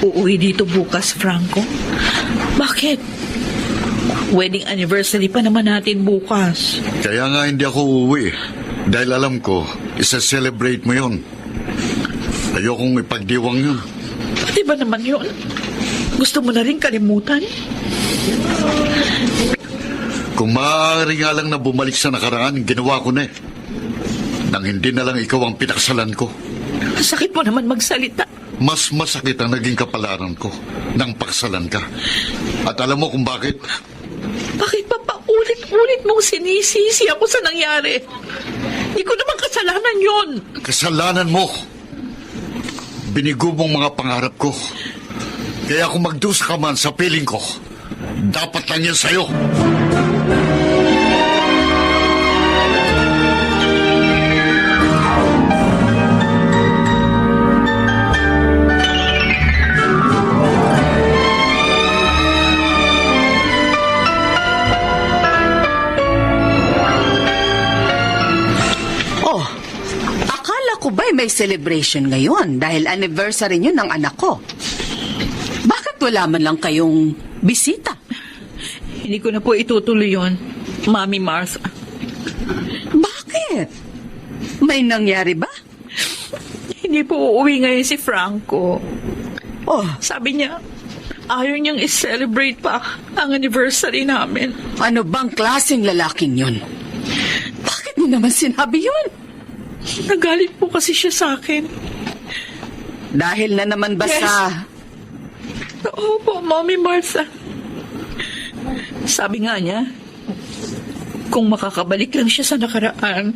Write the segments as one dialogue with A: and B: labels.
A: uuwi dito bukas, Franco? Bakit? Wedding anniversary pa naman natin bukas.
B: Kaya nga hindi ako uuwi. Dahil alam ko, isa-celebrate mo yon. Ayokong ipagdiwang yun.
A: Pati ba naman yun? Gusto mo na rin kalimutan?
B: Kung maaari nga lang na bumalik sa nakaraan, ginawa ko na eh. Nang hindi na lang ikaw ang pinakasalan ko.
A: Sakit mo naman magsalita.
B: Mas masakit ang naging kapalaran ko nang pakasalan ka. At alam mo kung bakit?
A: Bakit pa paulit-ulit mong sinisisi ako sa nangyari? Hindi ko naman kasalanan yon.
B: Kasalanan mo. Binigo mong mga pangarap ko. Kaya kung magdusa ka man sa piling ko, dapat lang yan sa'yo.
C: Oh, akala ko ba'y may celebration ngayon dahil anniversary niyo ng anak ko? Bakit wala man lang kayong bisita?
A: Hindi ko na po itutuloy yon, Mami Martha.
C: Bakit? May nangyari ba?
A: Hindi po uuwi ngayon si Franco.
C: Oh,
A: Sabi niya, ayaw niyang i-celebrate pa ang anniversary namin.
C: ano bang klaseng lalaking yun? Bakit mo naman sinabi yun?
A: Nagalit po kasi siya sa akin.
C: Dahil na naman ba
A: Yes.
C: sa...
A: Opo, Mami Martha. Sabi nga niya, kung makakabalik lang siya sa nakaraan,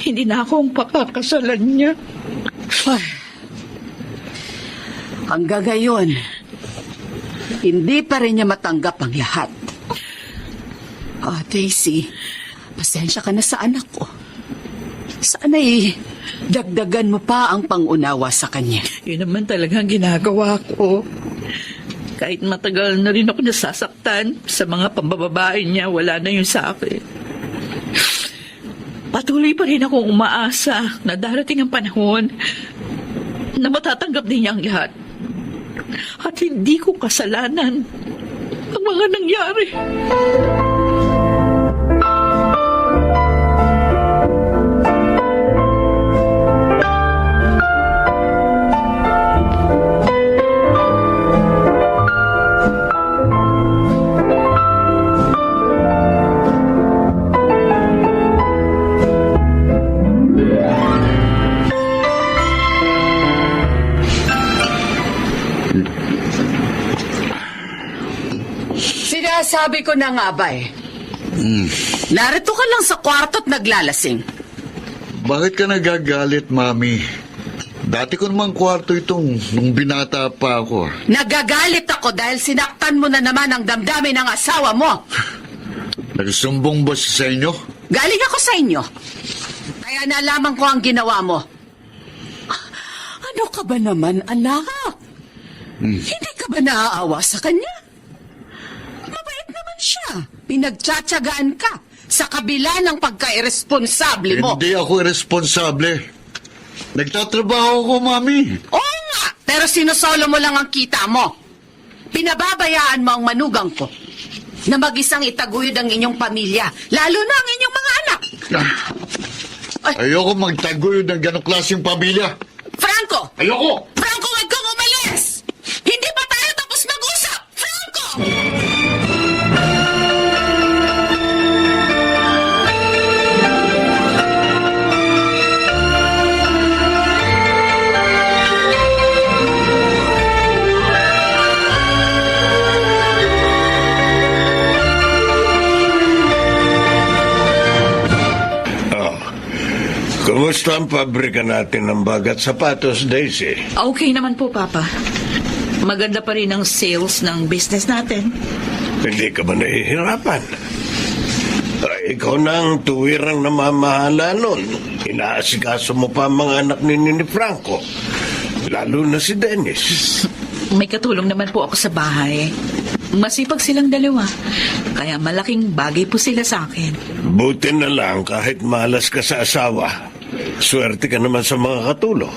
A: hindi na ako ang papakasalan niya.
C: Ay, hanggang ngayon, hindi pa rin niya matanggap ang lahat. Daisy, pasensya ka na sa anak ko. Sana'y dagdagan mo pa ang pangunawa sa kanya.
A: Yun naman talagang ginagawa ko. Kahit matagal na rin ako nasasaktan sa mga pambababae niya, wala na yun sa akin. Patuloy pa rin akong umaasa na darating ang panahon na matatanggap din niya ang lahat. At hindi ko kasalanan ang mga nangyari.
C: Sinasabi ko na nga ba eh. Narito ka lang sa kwarto at naglalasing.
B: Bakit ka nagagalit, Mami? Dati ko namang kwarto itong nung binata pa ako.
C: Nagagalit ako dahil sinaktan mo na naman ang damdamin ng asawa mo.
B: Nagsumbong ba siya sa inyo?
C: Galing ako sa inyo. Kaya nalaman ko ang ginawa mo. Ano ka ba naman, anak? Hindi ka ba naaawa sa kanya? Mabait naman siya. Pinagtsatsagaan ka sa kabila ng pagka-irresponsable mo.
B: Hindi ako irresponsable. Nagtatrabaho ako, Mami.
C: Oo nga, pero sinusolo mo lang ang kita mo. Pinababayaan mo ang manugang ko na mag-isang itaguyod ang inyong pamilya, lalo na ang inyong mga anak.
B: Ayoko magtaguyod ng ganong klaseng pamilya.
C: Franco!
B: Ayoko!
C: Franco, wag kang umalis! Hindi pa tayo tapos mag-usap! Franco!
D: Kumusta ang pabrika natin ng bagat sapatos, Daisy?
A: Okay naman po, Papa. Maganda pa rin ang sales ng business natin.
D: Hindi ka ba nahihirapan? Ikaw na ang tuwirang namamahala nun. Inaasikaso mo pa ang mga anak ni Franco. Lalo na si Dennis.
A: May katulong naman po ako sa bahay. Masipag silang dalawa. Kaya malaking bagay po sila sa akin.
D: Buti na lang kahit malas ka sa asawa. Swerte ka naman sa mga katulong.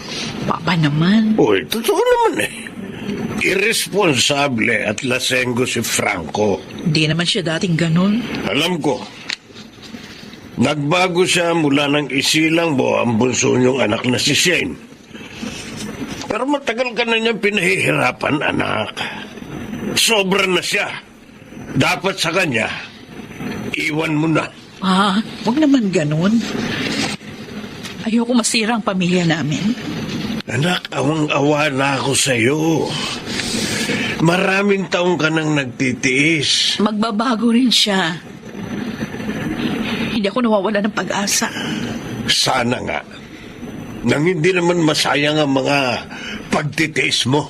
A: Papa naman.
D: Uy, totoo naman eh. irresponsable at lasenggo si Franco.
A: Hindi naman siya dating ganun.
D: Alam ko. Nagbago siya mula ng isilang mo ang bunso niyong anak na si Shane. Pero matagal ka na niyang pinahihirapan, anak. Sobra na siya. Dapat sa kanya, iwan mo na.
A: Wag naman ganun. Ayoko masira ang pamilya namin.
D: Anak, awang-awa na ako sa'yo. Maraming taong ka nang nagtitiis.
A: Magbabago rin siya. Hindi ako nawawala ng pag-asa.
D: Sana nga. Nang hindi naman masayang ang mga pagtitiis mo.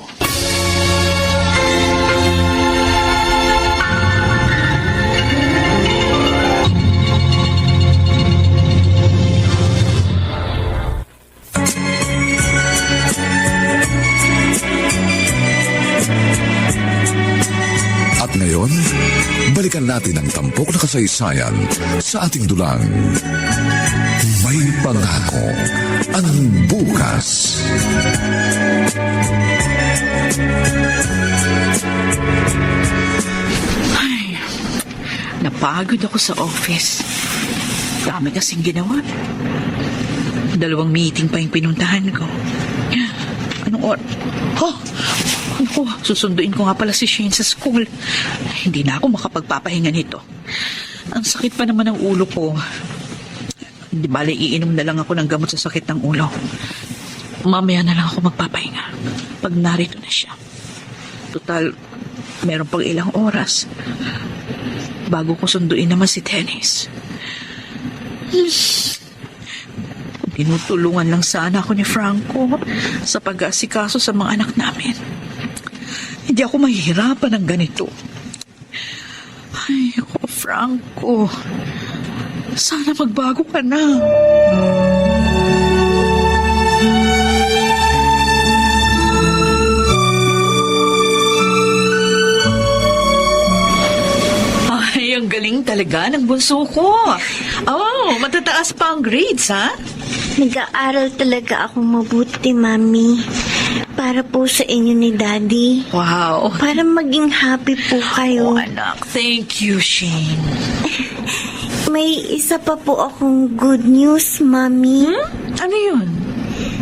E: At ngayon, balikan natin ang tampok na kasaysayan sa ating dulang. May pangako ang bukas.
A: Ay, napagod ako sa office. Dami kasing ginawa. 2 meeting pa yung pinuntahan ko. Anong susunduin ko nga pala si Shane sa school. Hindi na ako makapagpapahinga nito. Ang sakit pa naman ng ulo ko. Di bale, iinom na lang ako ng gamot sa sakit ng ulo. Mamaya na lang ako magpapahinga pag narito na siya. Total, meron pang ilang oras bago ko sunduin naman si Dennis. Tinutulungan lang sana ako ni Franco sa pag-aasikaso sa mga anak namin. Hindi ako mahihirapan ng ganito. Ay, ako, Franco. Sana magbago ka na. Ay, ang galing talaga ng bunso ko. Oh, matataas pa ang grades, ha?
F: Nag-aaral talaga akong mabuti, Mami. Para po sa inyo ni Daddy.
A: Wow.
F: Para maging happy po
A: Oh,
F: kayo.
A: anak. Thank you, Shane.
F: May isa pa po akong good news, Mami.
A: Ano yun?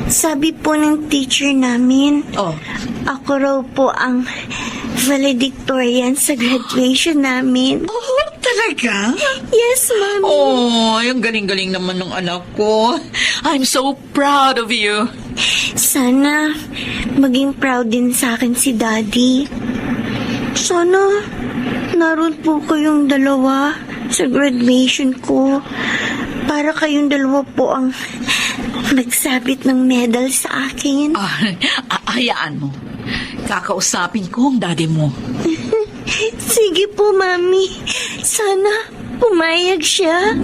F: Sabi po ng teacher namin,
A: Oh,
F: ako raw po ang valedictorian sa graduation namin.
A: oh talaga?
F: Yes, Mami.
A: Oh, ang galing-galing naman ng anak ko. I'm so proud of you.
F: Sana maging proud din sa akin si Daddy. Sana naroon po kayong dalawa sa graduation ko. Para kayong dalawa po ang magsabit ng medal sa akin.
A: Hayaan mo. Kakausapin ko ang daddy mo.
F: Sige po, Mami. Sana pumayag siya.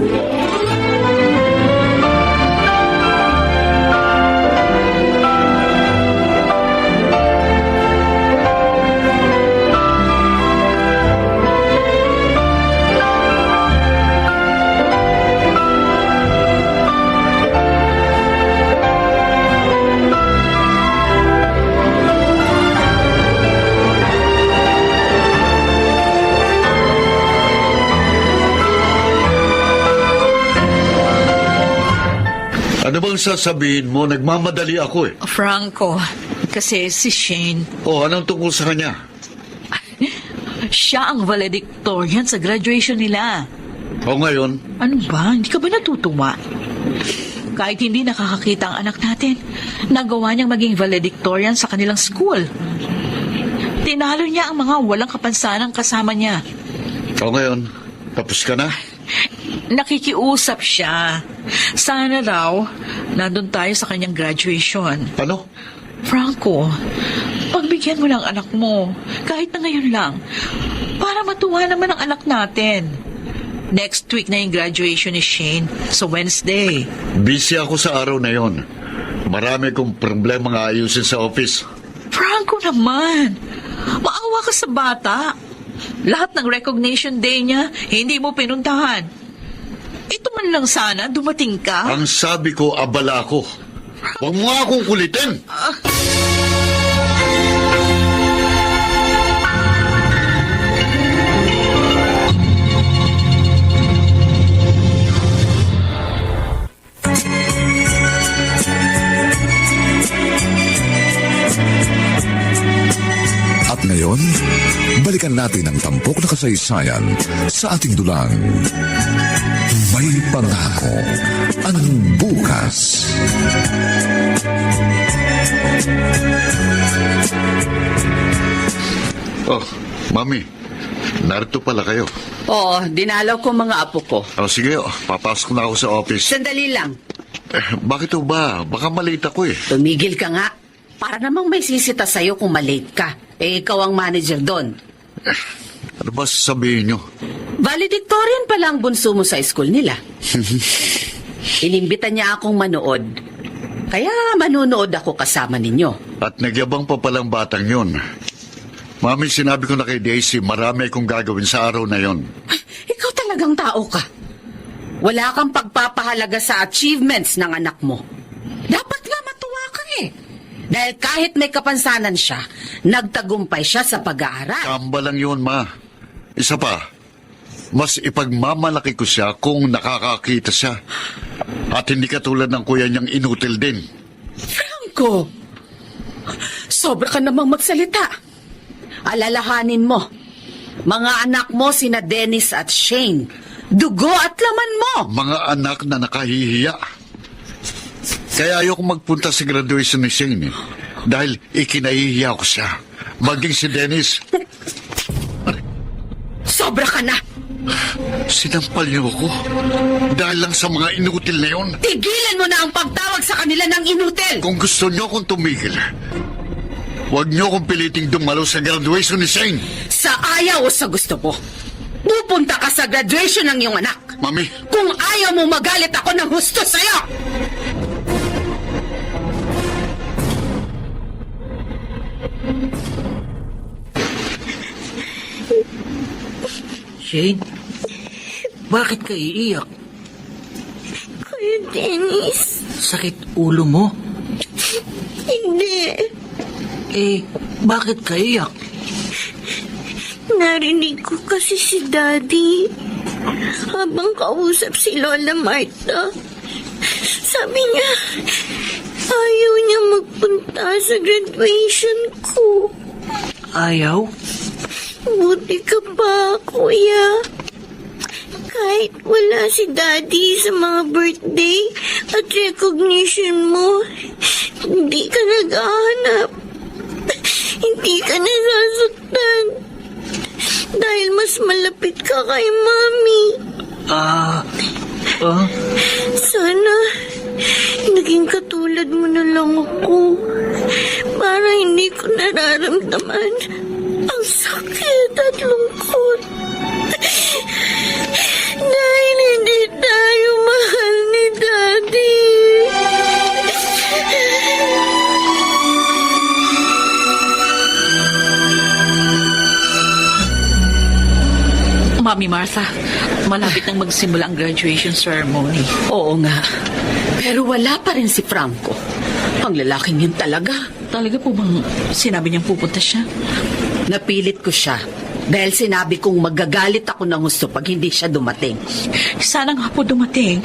B: Ano bang sasabihin mo? Nagmamadali ako eh.
A: Franco, kasi si Shane,
B: Oh, anong tungkol sa kanya?
A: siya ang valedictorian sa graduation nila.
B: O ngayon,
A: Ano ba? Hindi ka ba natutuwa? Kahit hindi nakakakita ang anak natin, nagawa niyang maging valedictorian sa kanilang school. Tinalo niya ang mga walang kapansanang kasama niya.
B: o ngayon, tapos ka na?
A: Nakikiusap siya. Sana raw, nandun tayo sa kanyang graduation.
B: Ano?
A: Franco, pagbigyan mo ng anak mo, kahit na ngayon lang, para matuwa naman ang anak natin. Next week na yung graduation ni Shane, sa Wednesday.
B: Busy ako sa araw na yon. Marami kong problema nga ayusin sa office.
A: Franco naman, maawa ka sa bata. Lahat ng recognition day niya, hindi mo pinuntahan. Ito man lang sana, dumating ka.
B: Ang sabi ko, abala ako. Huwag mo nga akong kulitin.
E: balikan natin ang tampok na kasaysayan sa ating dulang. May pangako ang bukas.
B: Oh, Mami, narito pala kayo.
C: Oo, dinalaw ko mga apo ko.
B: Oh, sige, papasok na ako sa office.
C: Sandali lang.
B: Bakit ho ba? Baka malate ako eh.
C: Tumigil ka nga. Para namang may sisita sa'yo kung malate ka. Ikaw ang manager doon.
B: Ano ba sasabihin nyo?
C: Valedictorian pala ang bunso mo sa school nila. Inimbitan niya akong manood. Kaya manunood ako kasama ninyo.
B: At nagyabang pa palang batang yun. Mami, sinabi ko na kay Daisy, marami akong gagawin sa araw na yon.
C: Ay, ikaw talagang tao ka. Wala kang pagpapahalaga sa achievements ng anak mo. Dapat nga matuwa ka eh. Dahil kahit may kapansanan siya, nagtagumpay siya sa pag-aaral.
B: Kamba lang yun, Ma. Isa pa, mas ipagmamalaki ko siya kung nakakakita siya. At hindi katulad ng kuya niyang inutil din.
C: Franco, sobra ka namang magsalita. Alalahanin mo, mga anak mo sina Dennis at Shane, dugo at laman mo.
B: Mga anak na nakahihiya. Kaya ayoko magpunta sa graduation ni Shane eh. Dahil ikinahihiya ko siya. Maging si Dennis.
C: Sobra ka na.
B: Sinampal niyo ako. Dahil lang sa mga inutil na yun.
C: Tigilan mo na ang pagtawag sa kanila ng inutil.
B: Kung gusto niyo akong tumigil, huwag niyo akong piliting dumalo sa graduation ni Shane.
C: Sa ayaw o sa gusto mo, pupunta ka sa graduation ng iyong anak.
B: Mami,
C: Kung ayaw mo magalit ako ng husto sa'yo.
A: Shane, bakit ka iiyak?
F: Kuya Dennis,
A: Sakit ulo mo?
F: hindi.
A: Bakit ka iiyak?
F: Narinig ko kasi si Daddy habang kausap si Lola Marta. Sabi niya, ayaw niya magpunta sa graduation ko.
A: Ayaw?
F: Buti ka pa, Kuya. Kahit wala si Daddy sa mga birthday at recognition mo, hindi ka naghahanap. Hindi ka nasasaktan. Dahil mas malapit ka kay Mami. Sana, naging katulad mo na lang ako. Para hindi ko nararamdaman ang sakit at lungkot. Dahil hindi tayo mahal ni Daddy.
A: Mami Martha, malapit nang magsimula ang graduation ceremony.
C: Oo nga. Pero wala pa rin si Franco. Ang lalaking yun talaga.
A: Talaga po bang sinabi niyang pupunta siya?
C: Napilit ko siya. Dahil sinabi kong magagalit ako ng gusto pag hindi siya dumating.
A: Sana nga po dumating.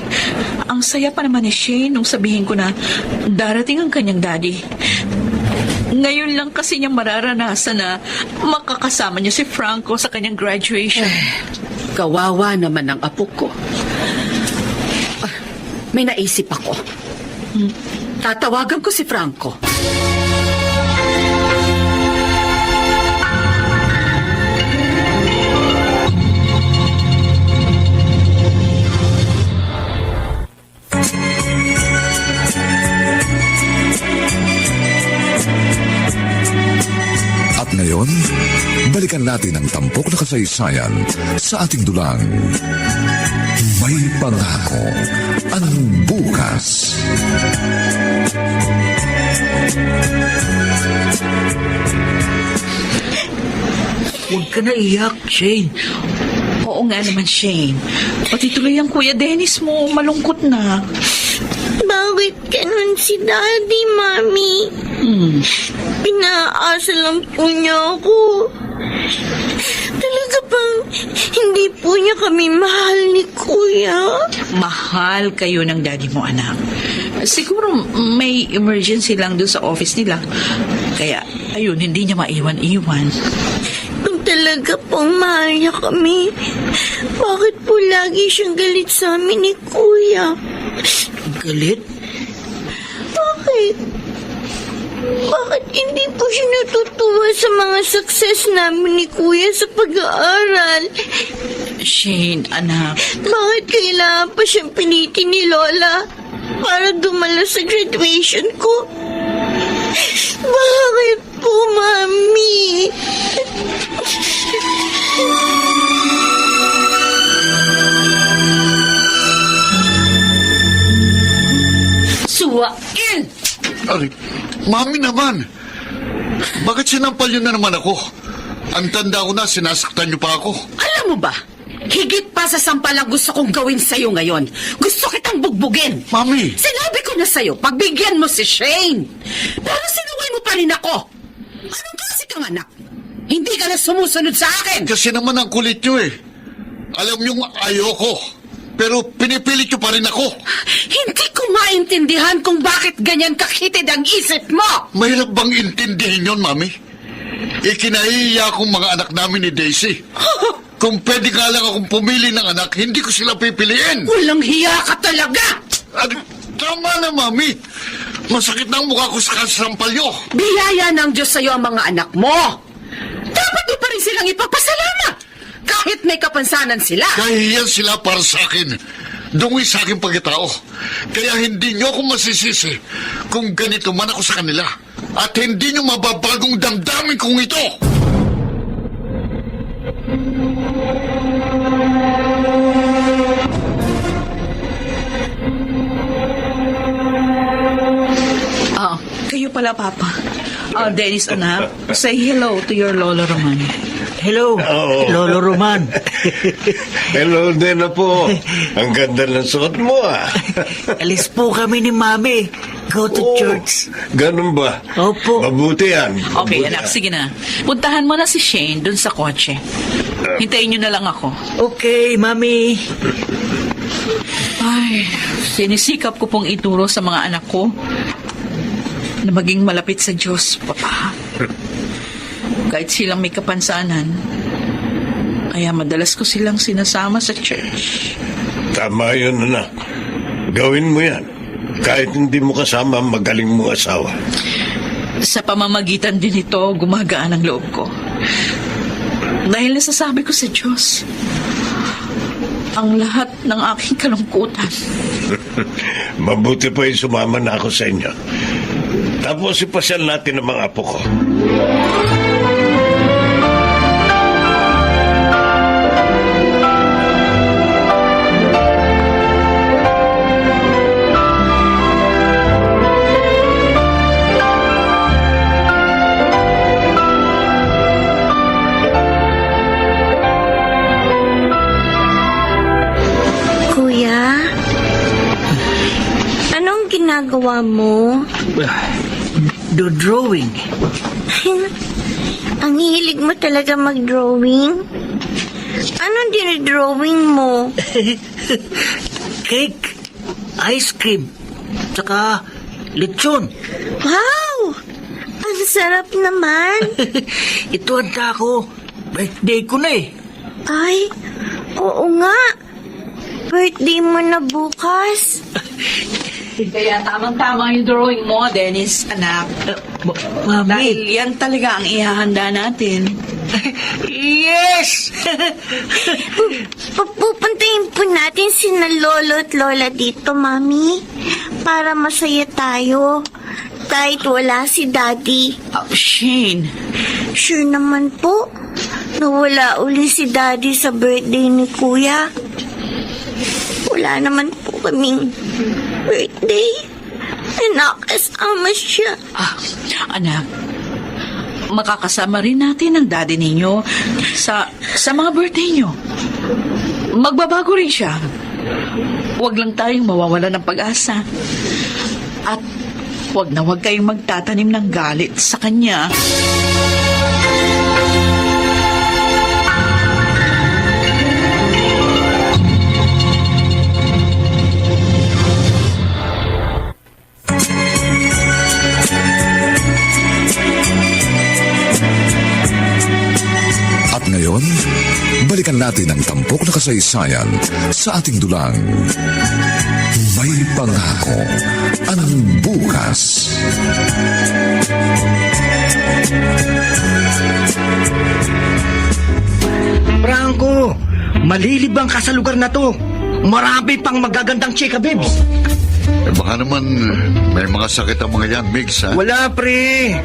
A: Ang saya pa naman ni Shane nung sabihin ko na darating ang kanyang daddy. Ngayon lang kasi niya mararanasan na makakasama niya si Franco sa kanyang graduation.
C: Kawawa naman ang apo ko. May naisip ako. Tatawagan ko si Franco.
E: At ngayon, balikan natin ang tampok na kasaysayan sa ating dulang. May pangako ang bukas.
A: Huwag ka na iyak, Shane. Oo nga naman, Shane. Pati tuloy ang Kuya Dennis mo, malungkot na.
F: Bakit ganun si Daddy, Mami? Pinaasa lang po niya ako. Talaga bang hindi po niya kami mahal ni Kuya?
A: Mahal kayo ng daddy mo, anak. Siguro may emergency lang doon sa office nila. Kaya, ayun, hindi niya maiwan-iwan.
F: talaga pong mahal niya kami. Bakit po lagi siyang galit sa amin ni Kuya?
G: Galit?
F: Bakit? Bakit hindi po siya natutuwa sa mga success namin ni Kuya sa pag-aaral?
A: Shane, anak.
F: Bakit kailangan pa siyang pilitin ni Lola para dumalo sa graduation ko? Bakit po, Mami?
C: Suwain!
B: Aray, mami naman. Bakit sinampal niyo na naman ako? Ang tanda ko na, sinasaktan niyo pa ako.
C: Alam mo ba, higit pa sa sampal ang gusto kong gawin sa'yo ngayon. Gusto kitang bugbugin.
B: Mami!
C: Sinabi ko na sa'yo, pagbigyan mo si Shane. Pero sinuway mo pa rin ako. Anong klase kang anak? Hindi ka na sumusunod sa akin.
B: Kasi naman ang kulit niyo eh. Alam niyong ayoko. Pero pinipilit niyo pa rin ako.
C: Hindi ko maintindihan kung bakit ganyan kakitid ang isip mo.
B: Mahirap bang intindihin yon, Mami? Ikinahiya akong mga anak namin ni Daisy. Kung pwede nga lang akong pumili ng anak, hindi ko sila pipiliin.
C: Walang hiya ka talaga.
B: Tama na, Mami. Masakit na ang mukha ko sa kasampal niyo.
C: Biyaya ng Diyos sa'yo ang mga anak mo. Dapat mo pa rin silang ipagpasalamat. Kahit may kapansanan sila.
B: Kahiyan sila para sa akin. Dungi sa aking pagkatao. Kaya hindi niyo ako masisisi kung ganito man ako sa kanila. At hindi niyo mababagong damdamin kong ito.
A: Kayo pala, Papa. Dennis, anak. Say hello to your Lolo Roman.
G: Hello,
D: Oo.
G: Lolo Roman.
D: Hello din na po. Ang ganda ng suot mo ah.
G: Alis po kami ni Mami. Go to
D: Oh,
G: church.
D: Ganun ba?
G: Opo.
D: Mabuti yan.
A: Okay,
D: Mabuti
A: anak,
D: yan.
A: sige na. Puntahan mo na si Shane dun sa kotse. Hintayin niyo na lang ako.
G: Okay, Mami.
A: Ay, sinisikap ko pong ituro sa mga anak ko na maging malapit sa Diyos, Papa. Kahit silang may kapansanan, kaya madalas ko silang sinasama sa church.
D: Tama yun, anak. Gawin mo yan. Kahit hindi mo kasama ang magaling mong asawa.
A: Sa pamamagitan din ito, gumagaan ang loob ko. Dahil nasasabi ko sa Diyos ang lahat ng aking kalungkutan.
D: Mabuti pa yung sumama na ako sa inyo. Tapos ipasyal natin ang mga apo ko.
F: Kuya? Anong ginagawa mo?
G: Do drawing.
F: Ang hilig mo talaga mag-drawing? Anong dinidrawing mo?
G: Cake. Ice cream. Tsaka lechon.
F: Wow! Ang sarap naman.
G: Ito handa ko. Birthday ko na eh.
F: Ay, oo nga. Birthday mo na bukas.
A: Kaya tamang-tama yung drawing mo, Dennis, anak.
G: Mami.
A: Dahil yan talaga ang ihahanda natin.
G: Yes!
F: Pupuntahin po natin sina Lolo at Lola dito, Mami. Para masaya tayo. Kahit wala si Daddy.
A: Shane,
F: Sure naman po. Nawala uli si Daddy sa birthday ni Kuya. Wala naman po kaming birthday. Nakasama siya.
A: anak, makakasama rin natin ang daddy ninyo sa mga birthday nyo. Magbabago rin siya. Huwag lang tayong mawawala ng pag-asa. At huwag kayong magtatanim ng galit sa kanya.
E: ngayon, balikan natin ang tampok na kasaysayan sa ating dulang. May pangako ang bukas.
G: Franco, malilibang ka sa lugar na to. Marami pang magagandang chika, babes.
B: Baka naman may mga sakit ang mga yan, Migs, ha?
G: Wala, pre.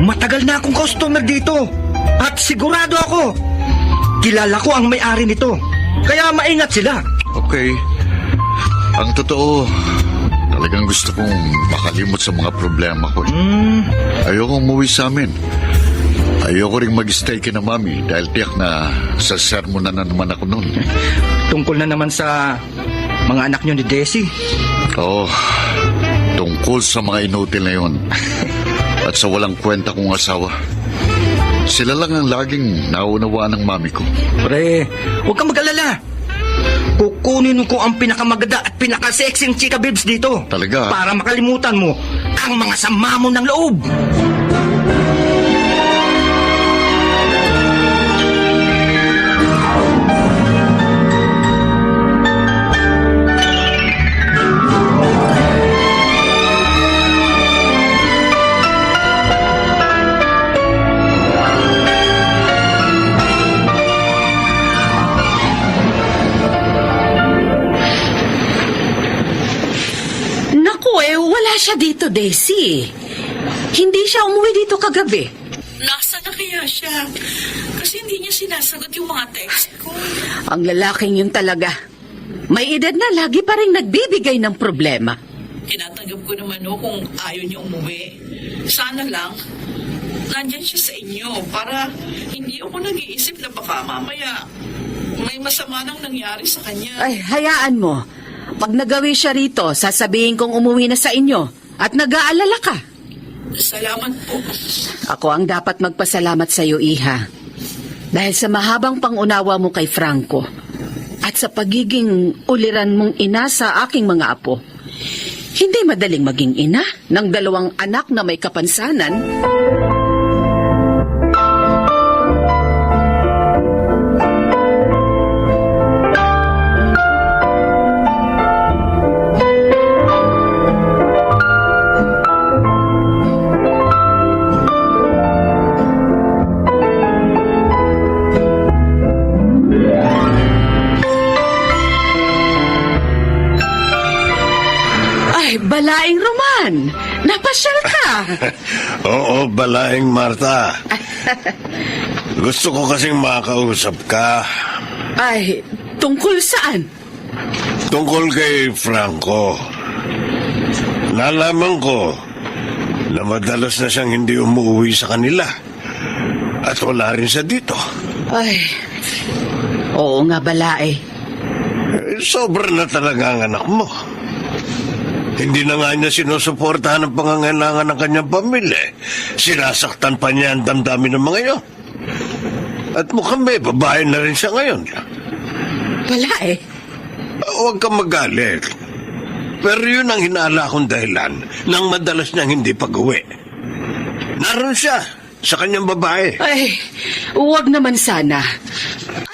G: Matagal na akong customer dito. At sigurado ako, kilala ko ang may-ari nito. Kaya maingat sila.
B: Okay. Ang totoo, talagang gusto kong makalimot sa mga problema ko. Ayoko umuwi sa amin. Ayoko rin mag-stay kina Mami dahil tiyak na sa sermon na naman ako noon.
G: Tungkol na naman sa mga anak nyo ni Desi.
B: Oo, tungkol sa mga inutil na yun. At sa walang kwenta kong asawa. Sila lang ang laging naunawaan ng Mami ko.
G: Pre, huwag kang mag-alala. Kukunin ko ang pinakamaganda at pinakasexing chika babes dito.
B: Talaga?
G: Para makalimutan mo ang mga sama mo ng loob.
C: Wala siya dito, Daisy. Hindi siya umuwi dito kagabi.
A: Nasa na kaya siya? Kasi hindi niya sinasagot yung mga text ko.
C: Ang lalaking yun talaga. May edad na lagi pa rin nagbibigay ng problema.
A: Tinatanggap ko naman kung ayaw niya umuwi. Sana lang, nandyan siya sa inyo para hindi ako nag-iisip na baka mamaya may masama nang nangyari sa kanya.
C: Ay, hayaan mo. Pag nagawi siya rito, sasabihin kong umuwi na sa inyo at nag-aalala ka.
A: Salamat po.
C: Ako ang dapat magpasalamat sa iyo, Iha. Dahil sa mahabang pangunawa mo kay Franco at sa pagiging uliran mong ina sa aking mga apo. Hindi madaling maging ina ng 2 anak na may kapansanan. Balaing Roman, napasyal ka.
D: Oo, balaing Marta. Gusto ko kasing makausap ka.
C: Ay, tungkol saan?
D: Tungkol kay Franco. Nalaman ko na madalas na siyang hindi umuwi sa kanila. At wala rin siya dito.
C: Ay, oo nga Balay.
D: Sobra na talaga ang anak mo. Hindi na nga niya sinusuportahan ang pangangailangan ng kanyang pamilya. Sinasaktan pa niya ang damdamin ng mga iyon. At mukhang may babae na rin siya ngayon.
C: Balay?
D: Huwag kang magalit. Pero yun ang hinala kong dahilan nang madalas niyang hindi pag-uwi. Naroon siya sa kanyang babae.
C: Ay, huwag naman sana.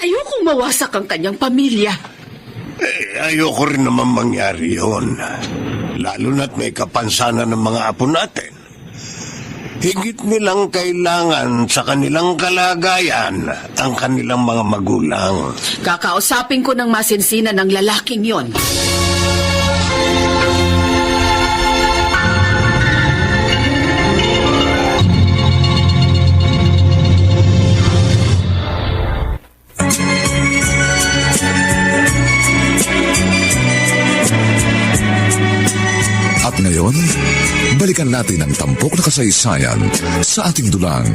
C: Ayokong mawasak ang kanyang pamilya.
D: Ayoko rin naman mangyari yun. Lalo na't may kapansanan ng mga apo natin. Higit nilang kailangan sa kanilang kalagayan ang kanilang mga magulang.
C: Kakausapin ko ng masinsinan ng lalaking yon.
E: At ngayon, balikan natin ang tampok na kasaysayan sa ating dulang.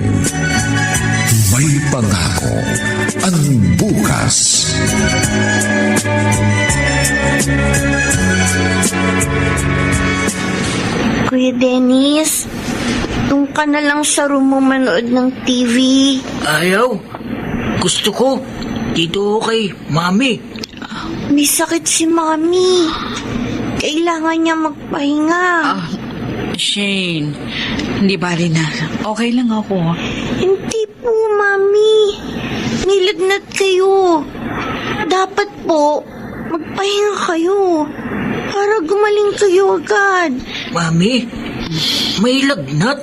E: May pangako ang bukas.
F: Kuya Dennis, doon ka na lang sa room mo manood ng TV.
G: Ayaw. Gusto ko. Dito kay Mami.
F: May sakit si Mami. Kailangan niya magpahinga.
A: Shane, hindi bali na. Okay lang ako.
F: Hindi po, Mami. May nilalagnat kayo. Dapat po, magpahinga kayo para gumaling kayo agad.
H: Mami, may lagnat.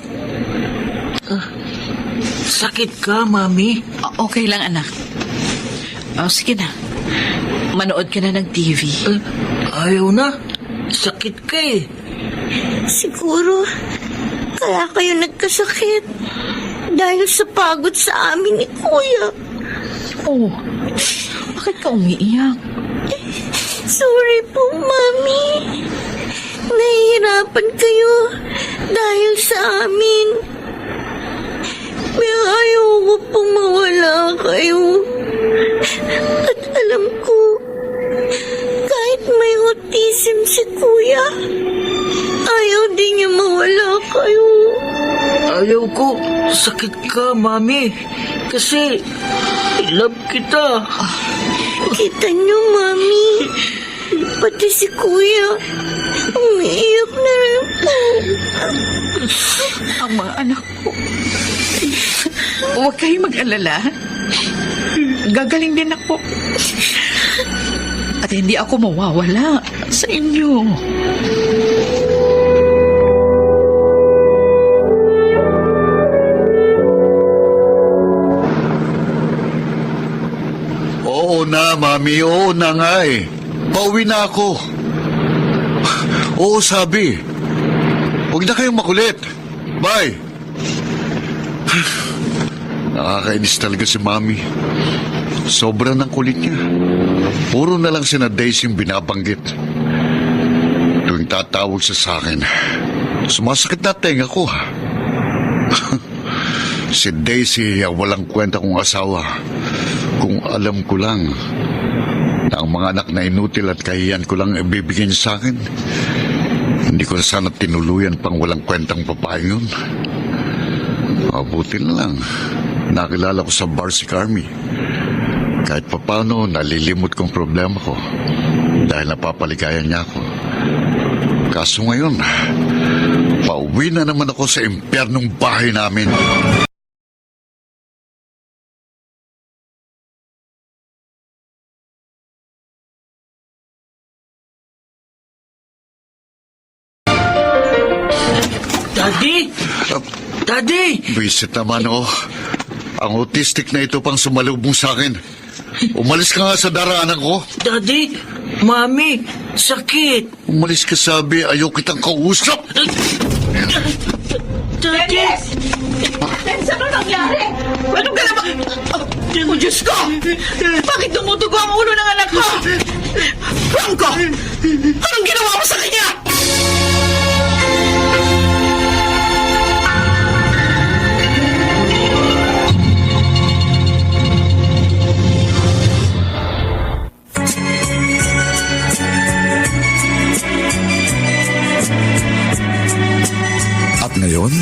H: Sakit ka, Mami.
A: Okay lang, anak. Sige na. Manood ka na ng TV.
H: Ayaw na. Sakit ka eh.
F: Siguro, kaya kayo nagkasakit dahil sa pagod sa amin ni Kuya.
A: Oh, bakit ka umiiyak?
F: Sorry po, Mami. Nahihirapan kayo dahil sa amin. May ayaw ko pong mawala kayo. At alam ko, kahit may autism si Kuya, ayaw din niya mawala kayo.
H: Ayaw ko. Sakit ka, Mami. Kasi, love kita.
F: Kita niyo, Mami. Pati si Kuya, umiiyak na rin po.
A: Ang mga anak ko. Huwag kayong mag-alala. Gagaling din ako. At hindi ako mawawala sa inyo.
B: Oo na, Mami. Oo na nga eh. Pauwi na ako. Oo, sabi. Huwag na kayong makulit. Bye. Nakakainis talaga si Mami. Sobra ng kulit niya. Puro na lang sina Daisy yung binabanggit. Tuwing tatawag siya sa akin, sumasakit na tenga ko. Si Daisy walang kwenta kong asawa. Kung alam ko lang na ang mga anak na inutil at kahiyan ko lang ibibigay niya sa akin, hindi ko na sana tinuluyan pang walang kwentang babae yun. Mabuti na lang nakilala ko sa bar si Carmi. Kahit papano nalilimot kong problema ko dahil napapaligayan niya ako. Kaso ngayon, pauwi na naman ako sa impyernong bahay namin.
H: Daddy! Daddy!
B: Visit naman ako. Ang autistic na ito pang sumalubong sa akin. Umalis ka nga sa daraanan ko.
H: Daddy! Mami! Sakit!
B: Umalis ka, sabi. Ayaw kitang kausap.
H: Daddy!
A: Ano nangyari? Ano ka naman? Oh, Diyos ko! Bakit tumutugo ang ulo ng anak ko? Franco! Anong ginawa mo sa kanya?
E: At ngayon,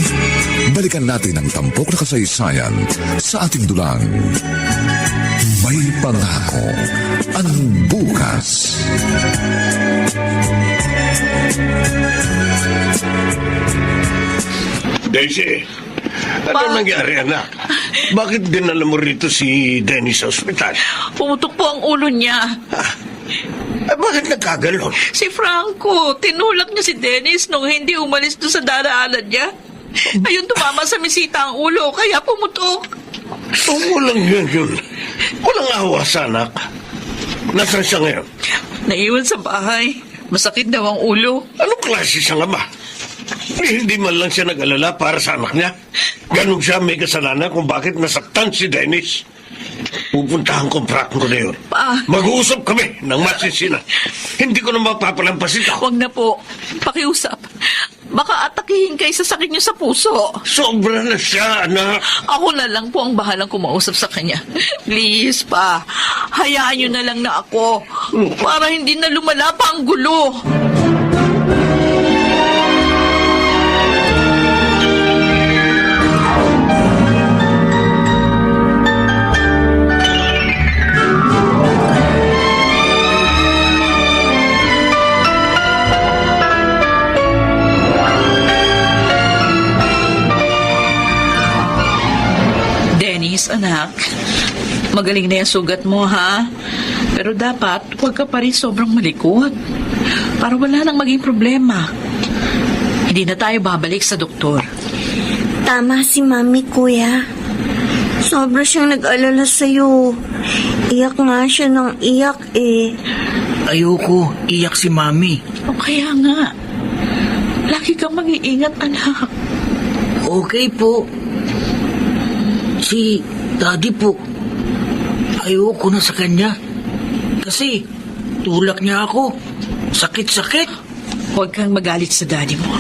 E: balikan natin ang tampok na kasaysayan sa ating dulang. May pangako ang bukas.
D: Daisy, ano nangyari, anak? Bakit dinala mo rito si Dennis sa ospital?
A: Pumutok po ang ulo niya.
D: Bakit nagkagalon?
A: Si Franco, tinulak niya si Dennis nung hindi umalis doon sa daraanan niya. Ayun, tumama sa misita ang ulo, kaya pumutok.
D: Walang yun. Walang awa sa anak. Nasaan siya ngayon?
A: Naiwan sa bahay. Masakit daw ang ulo.
D: Anong klase siyang ama? Hindi man lang siya nag-alala para sa anak niya. Ganun siya may kasalanan kung bakit nasaktan si Dennis. Pupuntahan ko ang Franco na yun.
A: Pa.
D: Mag-uusap kami ng masisina. Hindi ko na mapapalampas ito.
A: Huwag na po. Pakiusap. Baka atakihin kayo sa sakit niyo sa puso.
D: Sobra na siya, anak.
A: Ako na lang po ang bahalang kumausap sa kanya. Please, pa. Hayaan niyo na lang na ako. Para hindi na lumala pa ang gulo. Dennis, anak, magaling na yung sugat mo, ha? Pero dapat, huwag ka pa rin sobrang malikot. Para wala nang maging problema. Hindi na tayo babalik sa doktor.
F: Tama si Mami, Kuya. Sobra siyang nag-alala sa'yo. Iyak nga siya ng iyak eh.
H: Ayoko, iyak si Mami.
A: O kaya nga. Lagi kang mag-iingat, anak.
H: Okay po. Si Daddy po, ayoko na sa kanya. Kasi tulak niya ako. Sakit-sakit.
A: Huwag kang magalit sa daddy mo.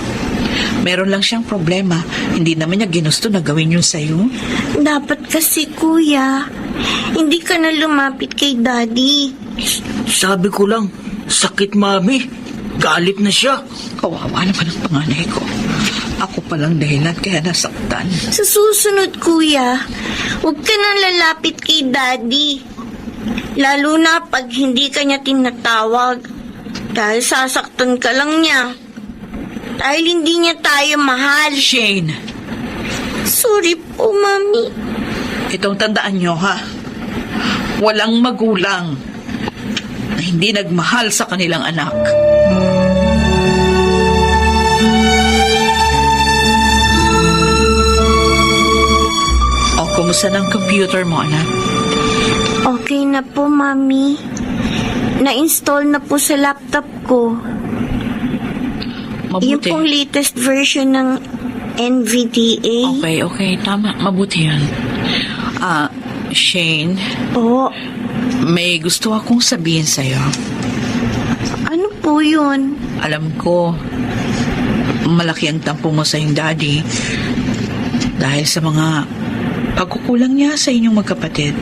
A: Meron lang siyang problema. Hindi naman niya ginusto na gawin yun sa'yo.
F: Dapat kasi, Kuya, hindi ka na lumapit kay Daddy.
H: Sabi ko lang, sakit Mami. Galit na siya.
A: Kawawa naman ang panganay ko. Ako palang dahilan kaya nasaktan.
F: Sa susunod, Kuya, huwag ka nang lalapit kay Daddy. Lalo na pag hindi ka niya tinatawag. Dahil sasaktan ka lang niya. Dahil hindi niya tayo mahal.
A: Shane,
F: Sorry po, Mami.
A: itong tandaan nyo, ha? Walang magulang na hindi nagmahal sa kanilang anak. O, kumusta ng computer mo, anak?
F: Okay na po, Mami. Na-install na po sa laptop ko. Yung
A: Mabuti.
F: pong latest version ng NVDA.
A: Okay, tama. Mabuti yun. Shane,
F: Po,
A: may gusto akong sabihin sa'yo.
F: ano po yun?
A: Alam ko, malaki ang tampo mo sa iyong daddy dahil sa mga pagkukulang niya sa inyong magkapatid.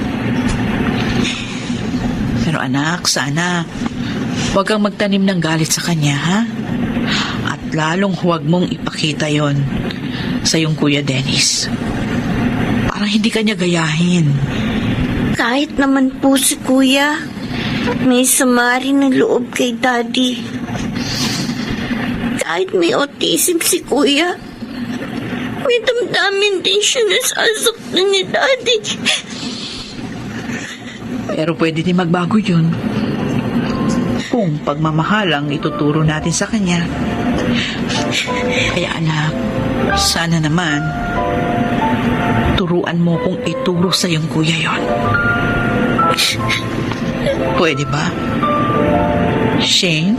A: Pero anak, sana huwag kang magtanim ng galit sa kanya, ha? At lalong huwag mong ipakita yon sa iyong Kuya Dennis. Parang hindi ka niya gayahin.
F: Kahit naman po si Kuya, may sama rin ng loob kay Daddy. Kahit may autism si Kuya, may damdamin din siya na sasaktan ni Daddy.
A: Pero pwede din magbago yun kung pagmamahal ang ituturo natin sa kanya. Kaya anak, sana naman turuan mo kung ituro sa iyong kuya yon. Pwede ba? Shane?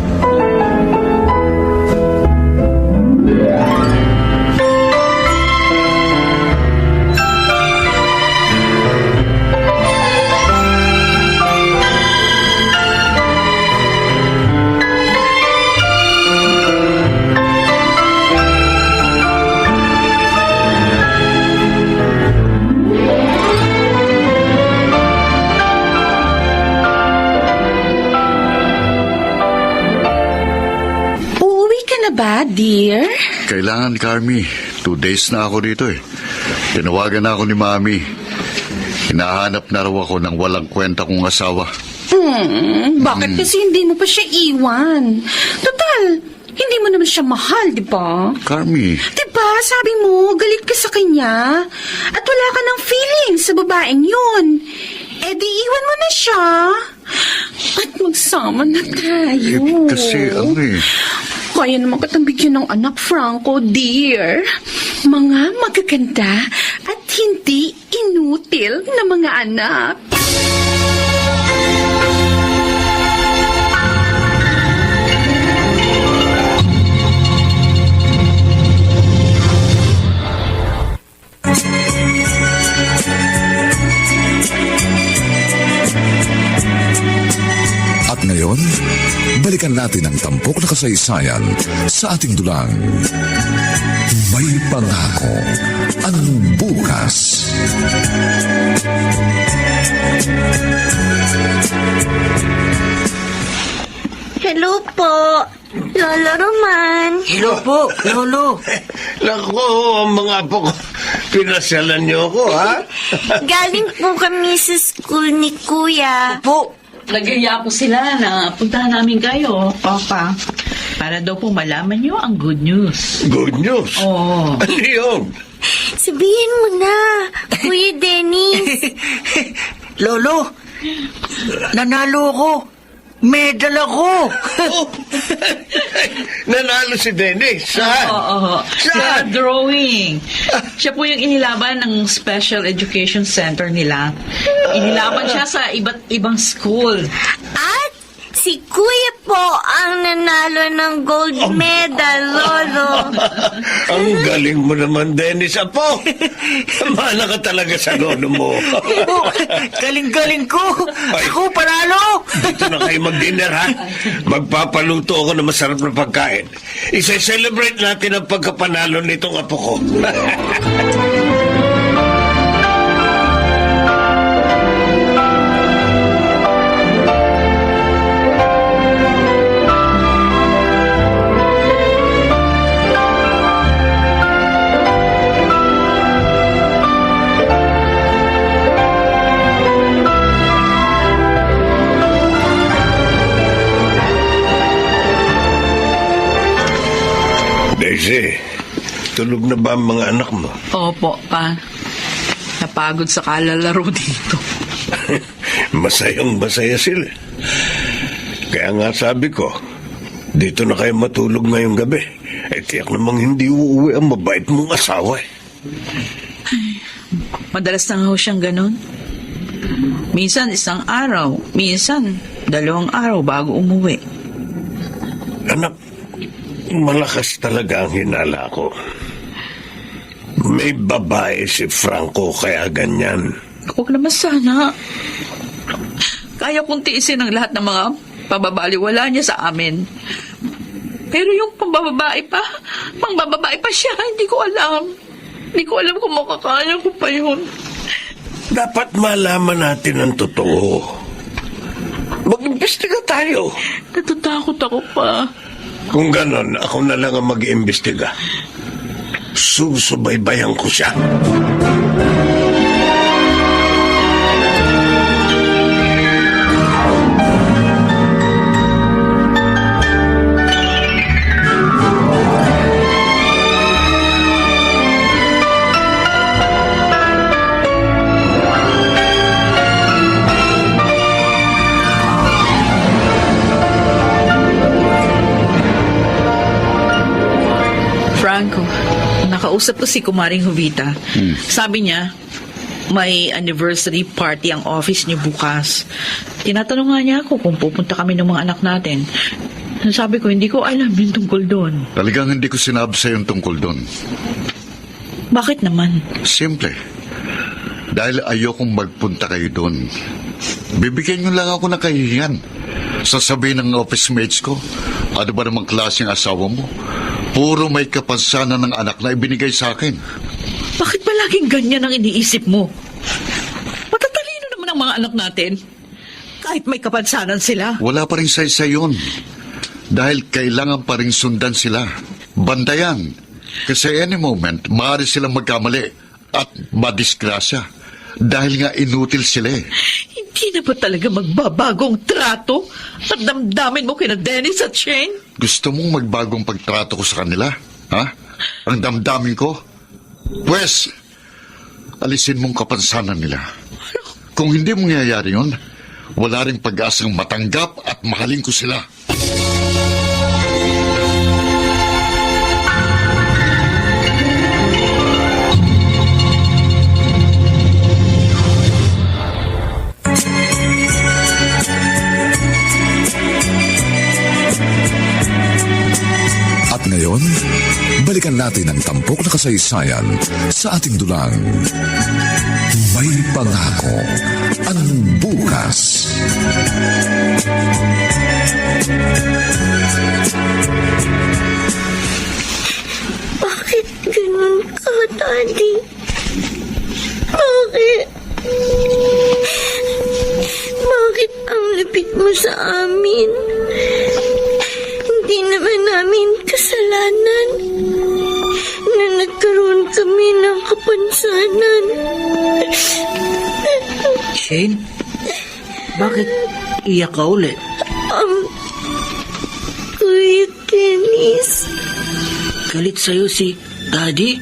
C: Uuwi ka na ba, dear?
B: Kailangan, Carmi. 2 days na ako dito eh. Tinawagan na ako ni Mami. Hinahanap na raw ako ng walang kwenta kong asawa.
C: Bakit kasi hindi mo pa siya iwan? Total, hindi mo naman siya mahal, di ba?
B: Carmi,
C: Diba, sabi mo, galit ka sa kanya. At wala ka ng feeling sa babaeng yun. Eh di iwan mo na siya. At magsama na tayo.
B: kasi ano eh.
C: Kaya naman kitang bigyan ng anak, Franco, dear. Mga magaganda at hindi inutil na mga anak.
E: At ngayon, balikan natin ang tampok na kasaysayan sa ating dulang. May pangako ang bukas.
F: Hello po, Lolo Roman.
H: Hello po, Lolo.
D: Naku, ang mga apo ko, pinasyalan niyo ako, ha?
F: Galing po kami sa school ni Kuya.
H: Po,
A: Nagaya ko sila na puntahan namin kayo, Papa. Para daw po malaman nyo ang good news.
D: Good news.
A: Oo.
D: Ano yun?
F: Sabihin mo na, Kuya Dennis.
H: Lolo, nanalo ako. Medal ako.
D: Nanalo si Dennis, ha?
A: Oo. Sa drawing. Siya po yung inilaban ng Special Education Center nila. Inilaban siya sa iba't ibang school.
F: At si Kuya po ang nanalo ng gold medal, Lolo.
D: Ang galing mo naman, Dennis, apo. Mana ka talaga sa lolo mo.
H: Oh, galing-galing ko. Ako panalo.
D: Dito na kayo mag-dinner, ha? Magpapaluto ako ng masarap na pagkain. Isa-celebrate natin ang pagkapanalo nitong apo ko. Daisy, tulog na ba ang mga anak mo?
A: Opo, pa. Napagod sa kalalaro dito.
D: Masayang-masaya sila. Kaya nga sabi ko, dito na kayo matulog ngayong gabi. Tiyak namang hindi uuwi ang mabait mong asawa.
A: Madalas na nga ho siyang ganun. Minsan 1 araw, minsan 2 araw bago umuwi.
D: Anak, malakas talaga ang hinala ko. May babae si Franco kaya ganyan.
A: Huwag naman sana. Kaya kong tiisin ang lahat ng mga pababaliwala niya sa amin. Pero yung pambababae pa siya, hindi ko alam. Hindi ko alam kung makakaya ko pa yun.
D: Dapat malaman natin ang totoo. Mag-imbestiga tayo.
A: Natatakot ako pa.
D: Kung ganon, ako na lang ang mag-iimbestiga. Susubaybayan ko siya.
A: Franco, nakausap ko si Kumaring Jovita. Sabi niya, may anniversary party ang office niyo bukas. Tinatanong nga niya ako kung pupunta kami ng mga anak natin. Sabi ko, hindi ko alam yung tungkol doon.
B: Talagang hindi ko sinabi sa yung tungkol doon.
A: Bakit naman?
B: Simple. Dahil ayokong magpunta kayo doon. Bibigyan niyo lang ako ng kahihiyan. Sasabihin ng office mates ko, ano ba namang klaseng asawa mo? Puro may kapansanan ng anak na ibinigay sa akin.
A: Bakit palaging ganyan ang iniisip mo? Matatalino naman ang mga anak natin. Kahit may kapansanan sila.
B: Wala pa rin saysay yun. Dahil kailangan pa rin sundan sila. Bandayan. Kasi any moment, maaari silang magkamali at madisgrasya. Dahil nga inutil sila eh.
A: Hindi na ba talaga magbabagong trato at damdamin mo kina Dennis at Shane?
B: Gusto mong magbagong pagtrato ko sa kanila? Ha? Ang damdamin ko? Pwes, alisin mong kapansanan nila. Kung hindi mong nangyayari yun, wala ring pag-asang matanggap at mahalin ko sila.
E: At ngayon, balikan natin ang tampok na kasaysayan sa ating dulang. May pangako ang bukas.
F: Bakit ganun ka, Daddy? Bakit? Bakit ang lipit mo sa amin? Hindi naman namin kasalanan na nagkaroon kami ng kapansanan.
H: Shane, bakit iyak ka ulit?
F: Kuya Dennis,
H: Galit sa'yo si Daddy?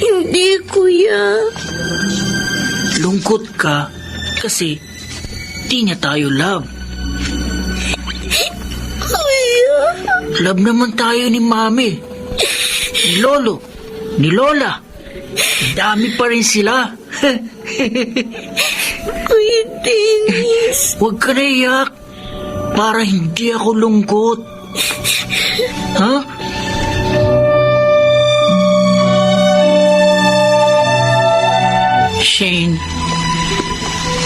F: hindi, kuya.
H: lungkot ka kasi di niya tayo love.
F: Kuya.
H: Love naman tayo ni Mami, ni Lolo, ni Lola. Dami pa rin sila.
F: Kuya Dennis.
H: Huwag ka na iyak para hindi ako lungkot. Ha?
A: Shane,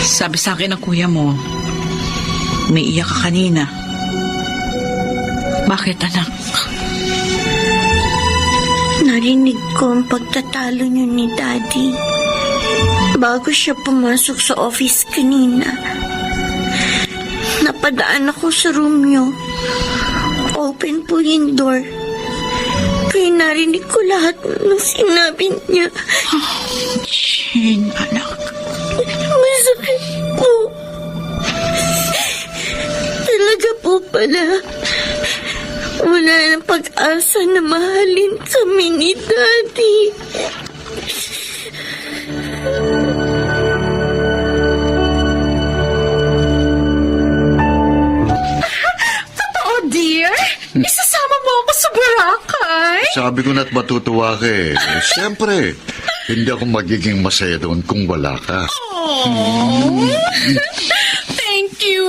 A: sabi sa akin ng kuya mo, may iyak ka kanina. Bakit, anak?
F: Narinig ko ang pagtatalo niyo ni Daddy. Bago siya pumasok sa office kanina, napadaan ako sa room niyo. Open po yung door. Kaya narinig ko lahat ng sinabi niya.
A: Shane, anak.
F: Masakit po. Talaga po pala. Wala nang pag-asa na mahalin kami ni Daddy.
C: Oh, dear. Isasama mo ako sa Boracay.
B: Sabi ko na't matutuwa ka eh. Siyempre, hindi ako magiging masaya doon kung wala ka.
C: Thank you.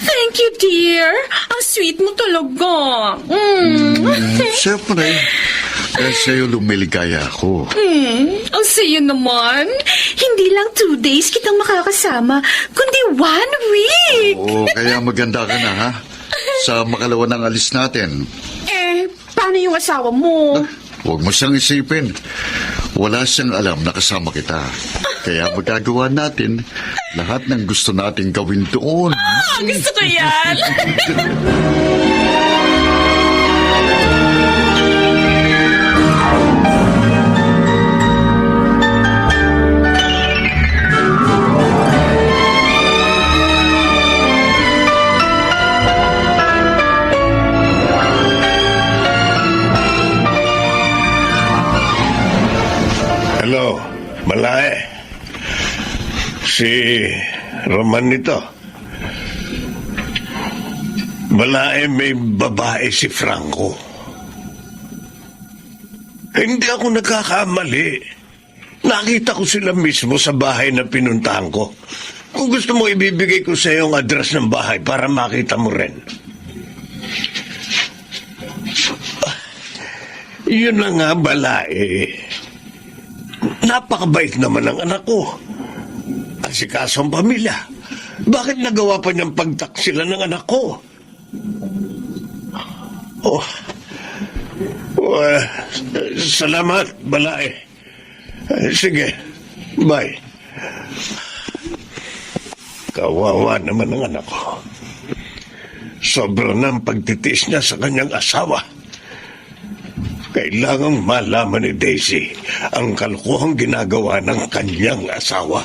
C: Thank you, dear. Ang sweet mo talaga.
B: Siyempre, dahil sa'yo lumiligaya ako.
C: Ang sayo naman. Hindi lang 2 days kitang makakasama, kundi 1 week.
B: Oo, kaya maganda ka na ha. Sa makalawa ng alis natin.
C: Paano yung asawa mo?
B: Huwag mo siyang isipin. Wala siyang alam na kasama kita. Kaya magagawa natin lahat ng gusto nating gawin doon.
C: Gusto ko yan.
D: Hello, Malae. Si Roman nito. Malae, may babae si Franco. Hindi ako nagkakamali. Nakita ko sila mismo sa bahay na pinuntahan ko. Kung gusto mo, ibibigay ko sa iyo ang address ng bahay para makita mo rin. Yun na nga, Malae. Napakabait naman ang anak ko. At si kasong pamilya. Bakit nagawa pa niyang pagtaksila ng anak ko? Oh. Salamat, Balae. Sige, bye. Kawawa naman ang anak ko. Sobra na ang pagtitiis niya sa kanyang asawa. Kailangang malaman ni Daisy ang kalokohang ginagawa ng kanyang asawa.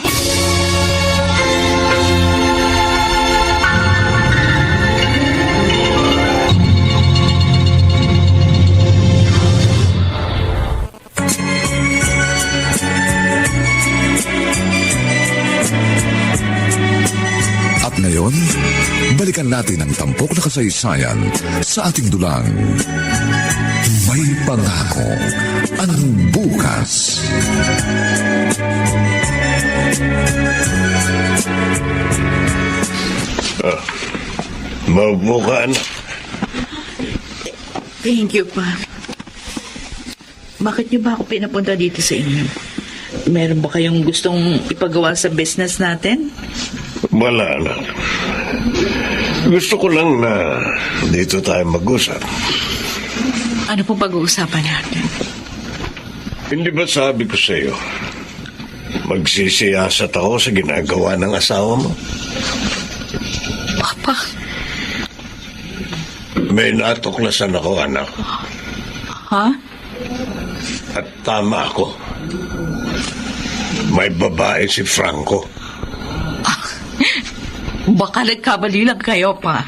E: At ngayon, balikan natin ang tampok na kasaysayan sa ating dulang. May pangako ang bukas.
D: Maupo ka, anak.
A: Thank you, pa. Bakit niyo ba ako pinapunta dito sa inyo? Meron ba kayong gustong ipagawa sa business natin?
D: Wala, anak. Gusto ko lang na dito tayo mag-usap.
A: Ano pong pag-uusapan natin?
D: Hindi ba sabi ko sa iyo, magsisiyasat ako sa ginagawa ng asawa mo?
A: Papa,
D: May natuklasan ako, anak.
A: ha?
D: At tama ako. May babae si Franco.
A: Baka nagkamali lang kayo, pa.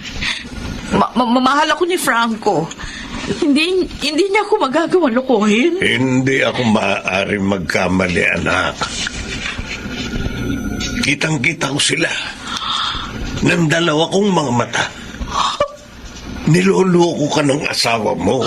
A: Mahal ako ni Franco. Hindi niya ako magagawang lokohin.
D: Hindi ako maaari magkamali, anak. kitang-kita ko sila. Ng dalawa kong mga mata. Niloloko ka ng asawa mo.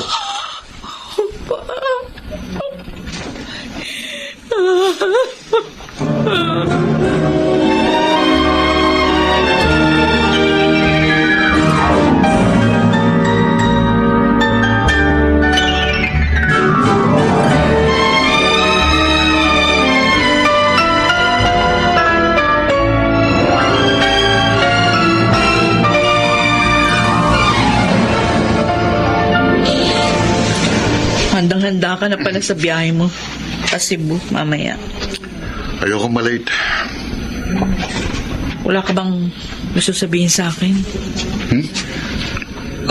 A: Handang-handa ka na pala sa biyahe mo sa Cebu mamaya.
B: Ayoko malate.
A: Wala ka bang gusto sabihin sa akin?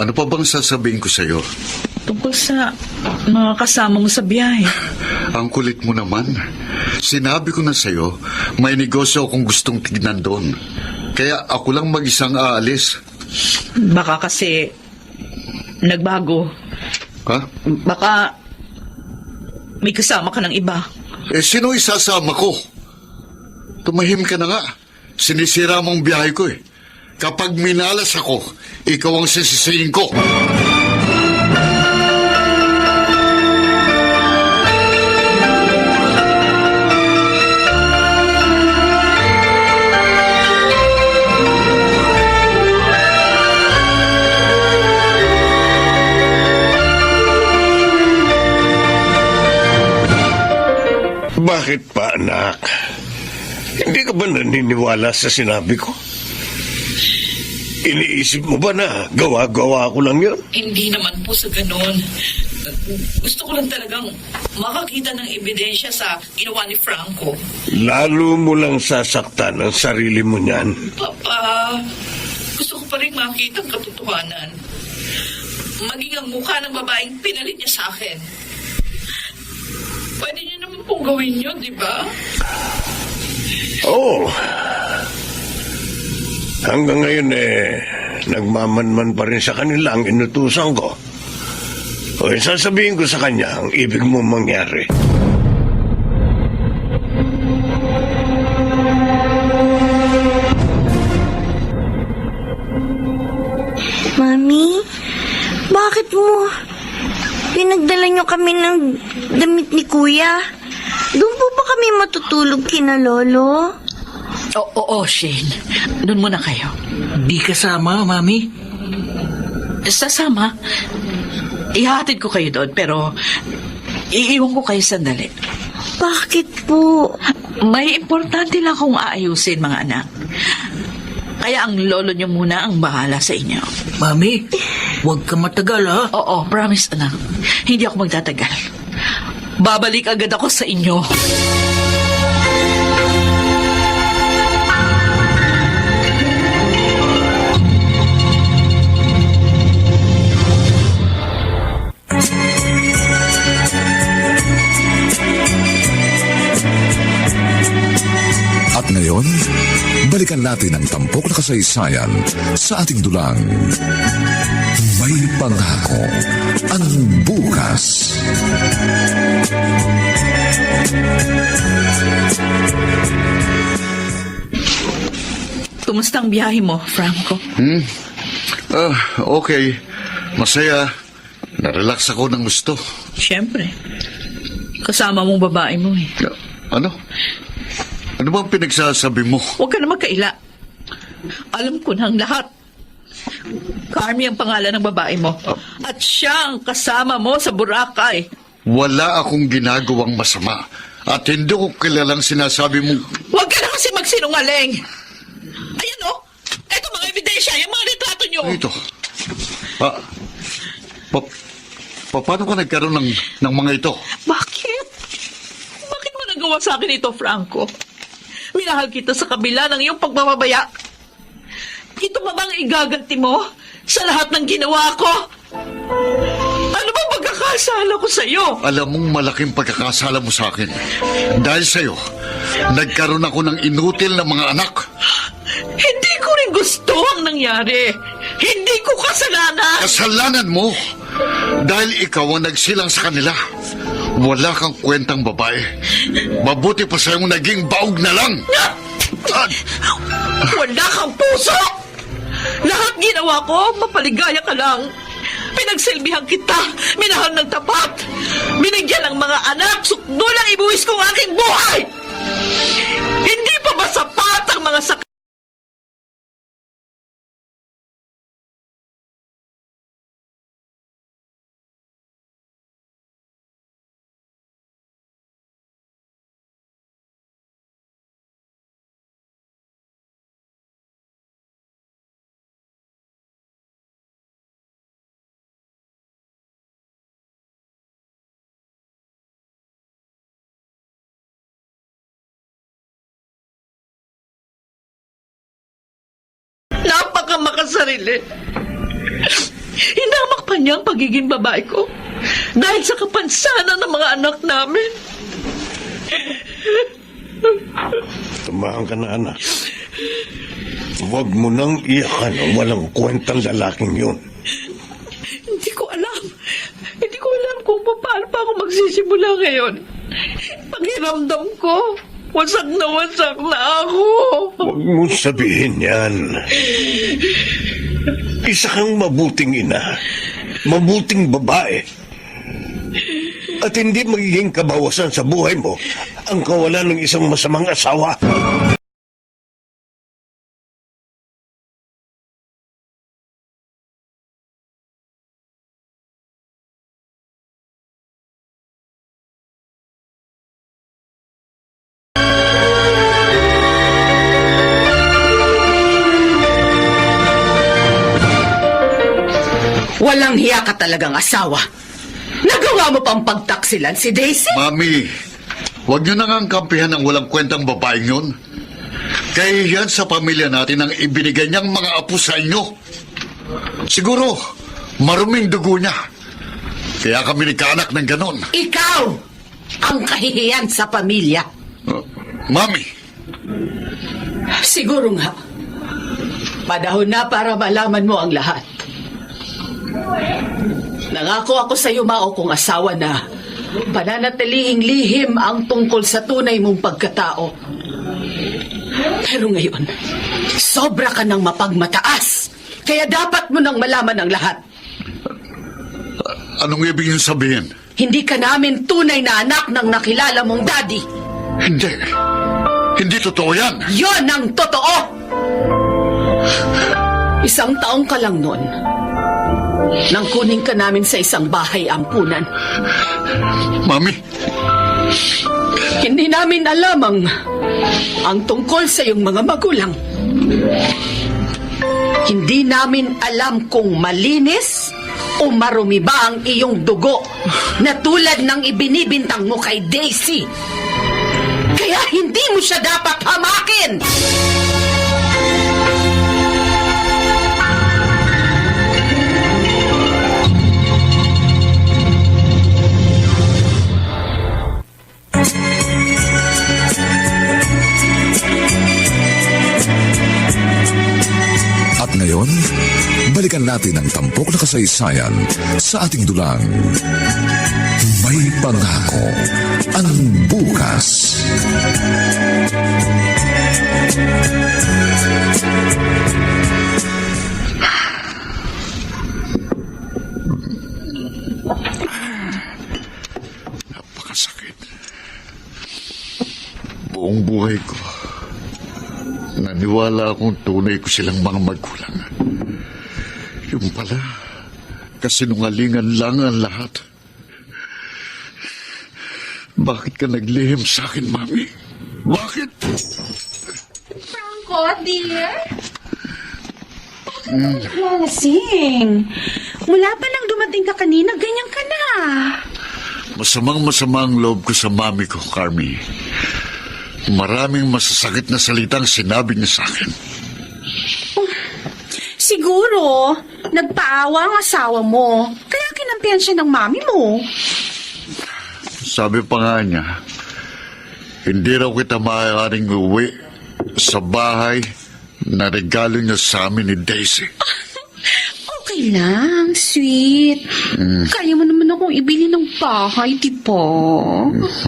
B: Ano pa bang sasabihin ko sa'yo?
A: Tungkol sa mga kasama mo sa biyahe.
B: Ang kulit mo naman. Sinabi ko na sa'yo, may negosyo akong gustong tignan doon. Kaya ako lang mag-isang aalis.
A: Baka kasi nagbago.
B: Ha?
A: Baka may kasama ka ng iba.
B: Eh, sino isasama ko? Tumahim ka na nga. Sinisira mong biyahe ko eh. Kapag minalas ako, ikaw ang sisisihin ko.
D: Bakit pa, anak? Hindi ka ba naniniwala sa sinabi ko? Iniisip mo ba na gawa-gawa ko lang yun?
A: Hindi naman po sa ganun. Gusto ko lang talagang makakita ng ebidensya sa ginawa ni Franco.
D: Lalo mo lang sasaktan ang sarili mo niyan.
A: Papa, gusto ko pa rin makita ang katotohanan. Maging ang mukha ng babaeng pinalit niya sa akin. Pwede niyo naman pong gawin yun, di ba?
D: Oo. Hanggang ngayon nagmamanman pa rin sa kanila ang inutusan ko. O sasabihin ko sa kanya ang ibig mo mangyari.
F: Mami, bakit mo pinagdala niyo kami ng damit ni Kuya? Doon po ba kami matutulog kina Lolo?
A: Oo, Shane. Doon muna kayo.
H: Di kasama, Mami.
A: Sasama. Ihatid ko kayo doon, pero iiwan ko kayo sandali.
F: Bakit po?
A: May importante lang akong aayusin, mga anak. Kaya ang lolo niyo muna ang bahala sa inyo.
H: Mami, huwag ka matagal, ha?
A: Oo, promise, anak. Hindi ako magtatagal. Babalik agad ako sa inyo.
E: At ngayon, balikan natin ang tampok na kasaysayan sa ating dulang. May pangako ang bukas.
A: Kumusta ang biyahe mo, Franco?
B: Okay. Masaya. Narelax ako ng gusto.
A: Siyempre. Kasama mong babae mo eh.
B: Ano? Ano bang pinagsasabi mo?
A: Huwag ka na magkaila. Alam ko na ang lahat. Carmi ang pangalan ng babae mo. At siya ang kasama mo sa Boracay.
B: Wala akong ginagawang masama. At hindi ko kilalang sinasabi mo.
A: Huwag ka na kasi magsinungaling. Ayan o. Eto mga ebidensya. Yung mga retrato nyo.
B: Ito. Paano ka nagkaroon ng mga ito?
A: Bakit? Bakit mo nagawa sa akin ito, Franco? Minahal kita sa kabila ng iyong pagmamabaya. Ito ba bang igaganti mo sa lahat ng ginawa ko? Ano bang pagkakasala ko sa iyo?
B: Alam mong malaking pagkakasala mo sa akin. Dahil sa'yo, nagkaroon ako ng inutil na mga anak.
A: Hindi ko rin gusto ang nangyari. Hindi ko kasalanan.
B: Kasalanan mo. Dahil ikaw ang nagsilang sa kanila. Wala kang kwentang babae. Mabuti pa sa'yong naging baog na lang. lahat.
A: Wala kang puso! Lahat ginawa ko, mapaligaya ka lang. Pinagsilbihan kita, minahal ng tapat. Binigyan ng mga anak, sukdulang ibuwis ko ang aking buhay! Hindi pa ba sapat ang mga sakit? Napakamakasarili. Hinamak pa niya ang pagiging babae ko dahil sa kapansanan ng mga anak namin.
D: Tumahan ka na, anak. Huwag mo nang iyakan ang walang kwentang lalaking yun.
A: Hindi ko alam. Hindi ko alam kung paano pa ako magsisimula ngayon. Pakiramdam ko, wasak na ako.
D: Huwag mo sabihin yan. Isa kang mabuting ina, mabuting babae. At hindi magiging kabawasan sa buhay mo ang kawalan ng isang masamang asawa.
C: Walang hiya ka talagang asawa. Nagawa mo pang pagtaksilan si Daisy?
B: Mami, huwag niyo nang kampihan ng walang kwentang babaeng yun. Kahihiyan sa pamilya natin ang ibinigay niyang mga apo sa inyo. Siguro, maruming dugo niya. Kaya kami nagkaanak ng ganon.
C: Ikaw ang kahihiyan sa pamilya.
B: Mami,
C: Siguro nga. Panahon na para malaman mo ang lahat. Nangako ako sa iyo, Mao, kong asawa na pananatilihing lihim ang tungkol sa tunay mong pagkatao. Pero ngayon, sobra ka ng mapagmataas. Kaya dapat mo nang malaman ang lahat.
B: anong ibig niyong sabihin?
C: Hindi ka namin tunay na anak ng nakilala mong daddy.
B: Hindi. Hindi totoo yan.
C: Yon ang totoo! 1 taong ka lang noon nang kunin ka namin sa isang bahay ampunan.
B: Mami,
C: Hindi namin alam ang tungkol sa iyong mga magulang. Hindi namin alam kung malinis o marumi ba ang iyong dugo na tulad ng ibinibintang mo kay Daisy. Kaya hindi mo siya dapat hamakin!
E: At ngayon, balikan natin ang tampok na kasaysayan sa ating dulang. May pangako ang bukas.
B: napakasakit. Buong buhay ko, naniwala akong tunay ko silang mga magulang. Yung pala, kasinungalingan lang ang lahat. Bakit ka naglihim sa akin, Mami? Bakit?
I: Franco, dear? Bakit ka naglalasing? Mula pa nang dumating ka kanina, ganyan ka na.
B: Masamang-masama ang loob ko sa mami ko, Carmi. Maraming masasakit na salitang sinabi niya sa akin.
I: Siguro, nagpaawa ang asawa mo. Kaya kinampihan siya ng mami mo.
B: Sabi pa nga niya, hindi raw kita maaaring uwi sa bahay na regalo niya sa amin ni Daisy.
I: Okay lang, sweet. Kaya mo naman akong ibili ng bahay, di ba?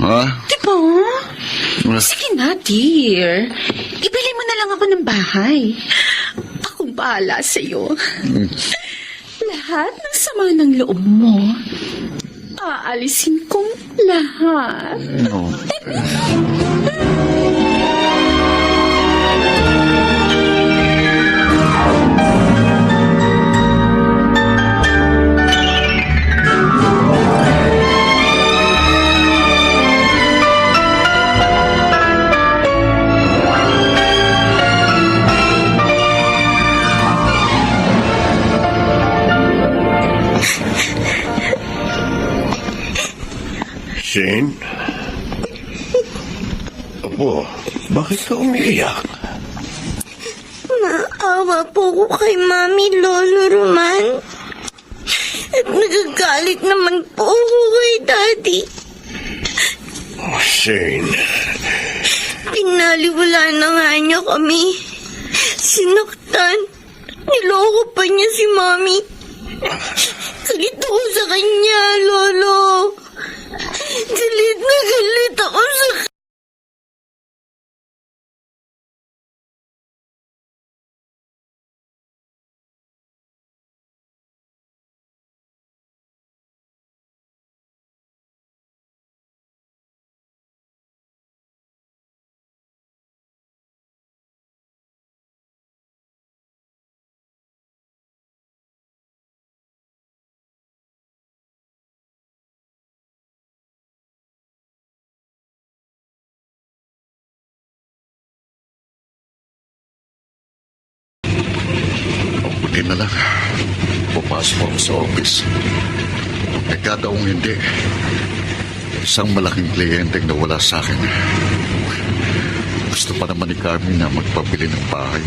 B: Ha?
I: Di ba? Sige na, dear. Ibili mo lang ako ng bahay. Akong bahala sa'yo. Lahat ng sama ng loob mo, aalisin kong lahat.
B: No.
D: Shane? Apo, bakit ka umiiyak?
F: Naawa po ko kay Mami Lolo Roman. At nagagalit naman po ako kay Daddy.
D: Oh, Shane.
F: Pinaliwala na nga niya kami. Sinaktan. Niloko pa niya si Mami. Galit ako sa kanya, Lolo. Galit na galit ako sa
B: Buti na lang. Papasok ako sa office. Nagkataong hindi. Isang malaking kliyente na wala sa akin. Gusto pa naman ni Carmi na magpabili ng bahay.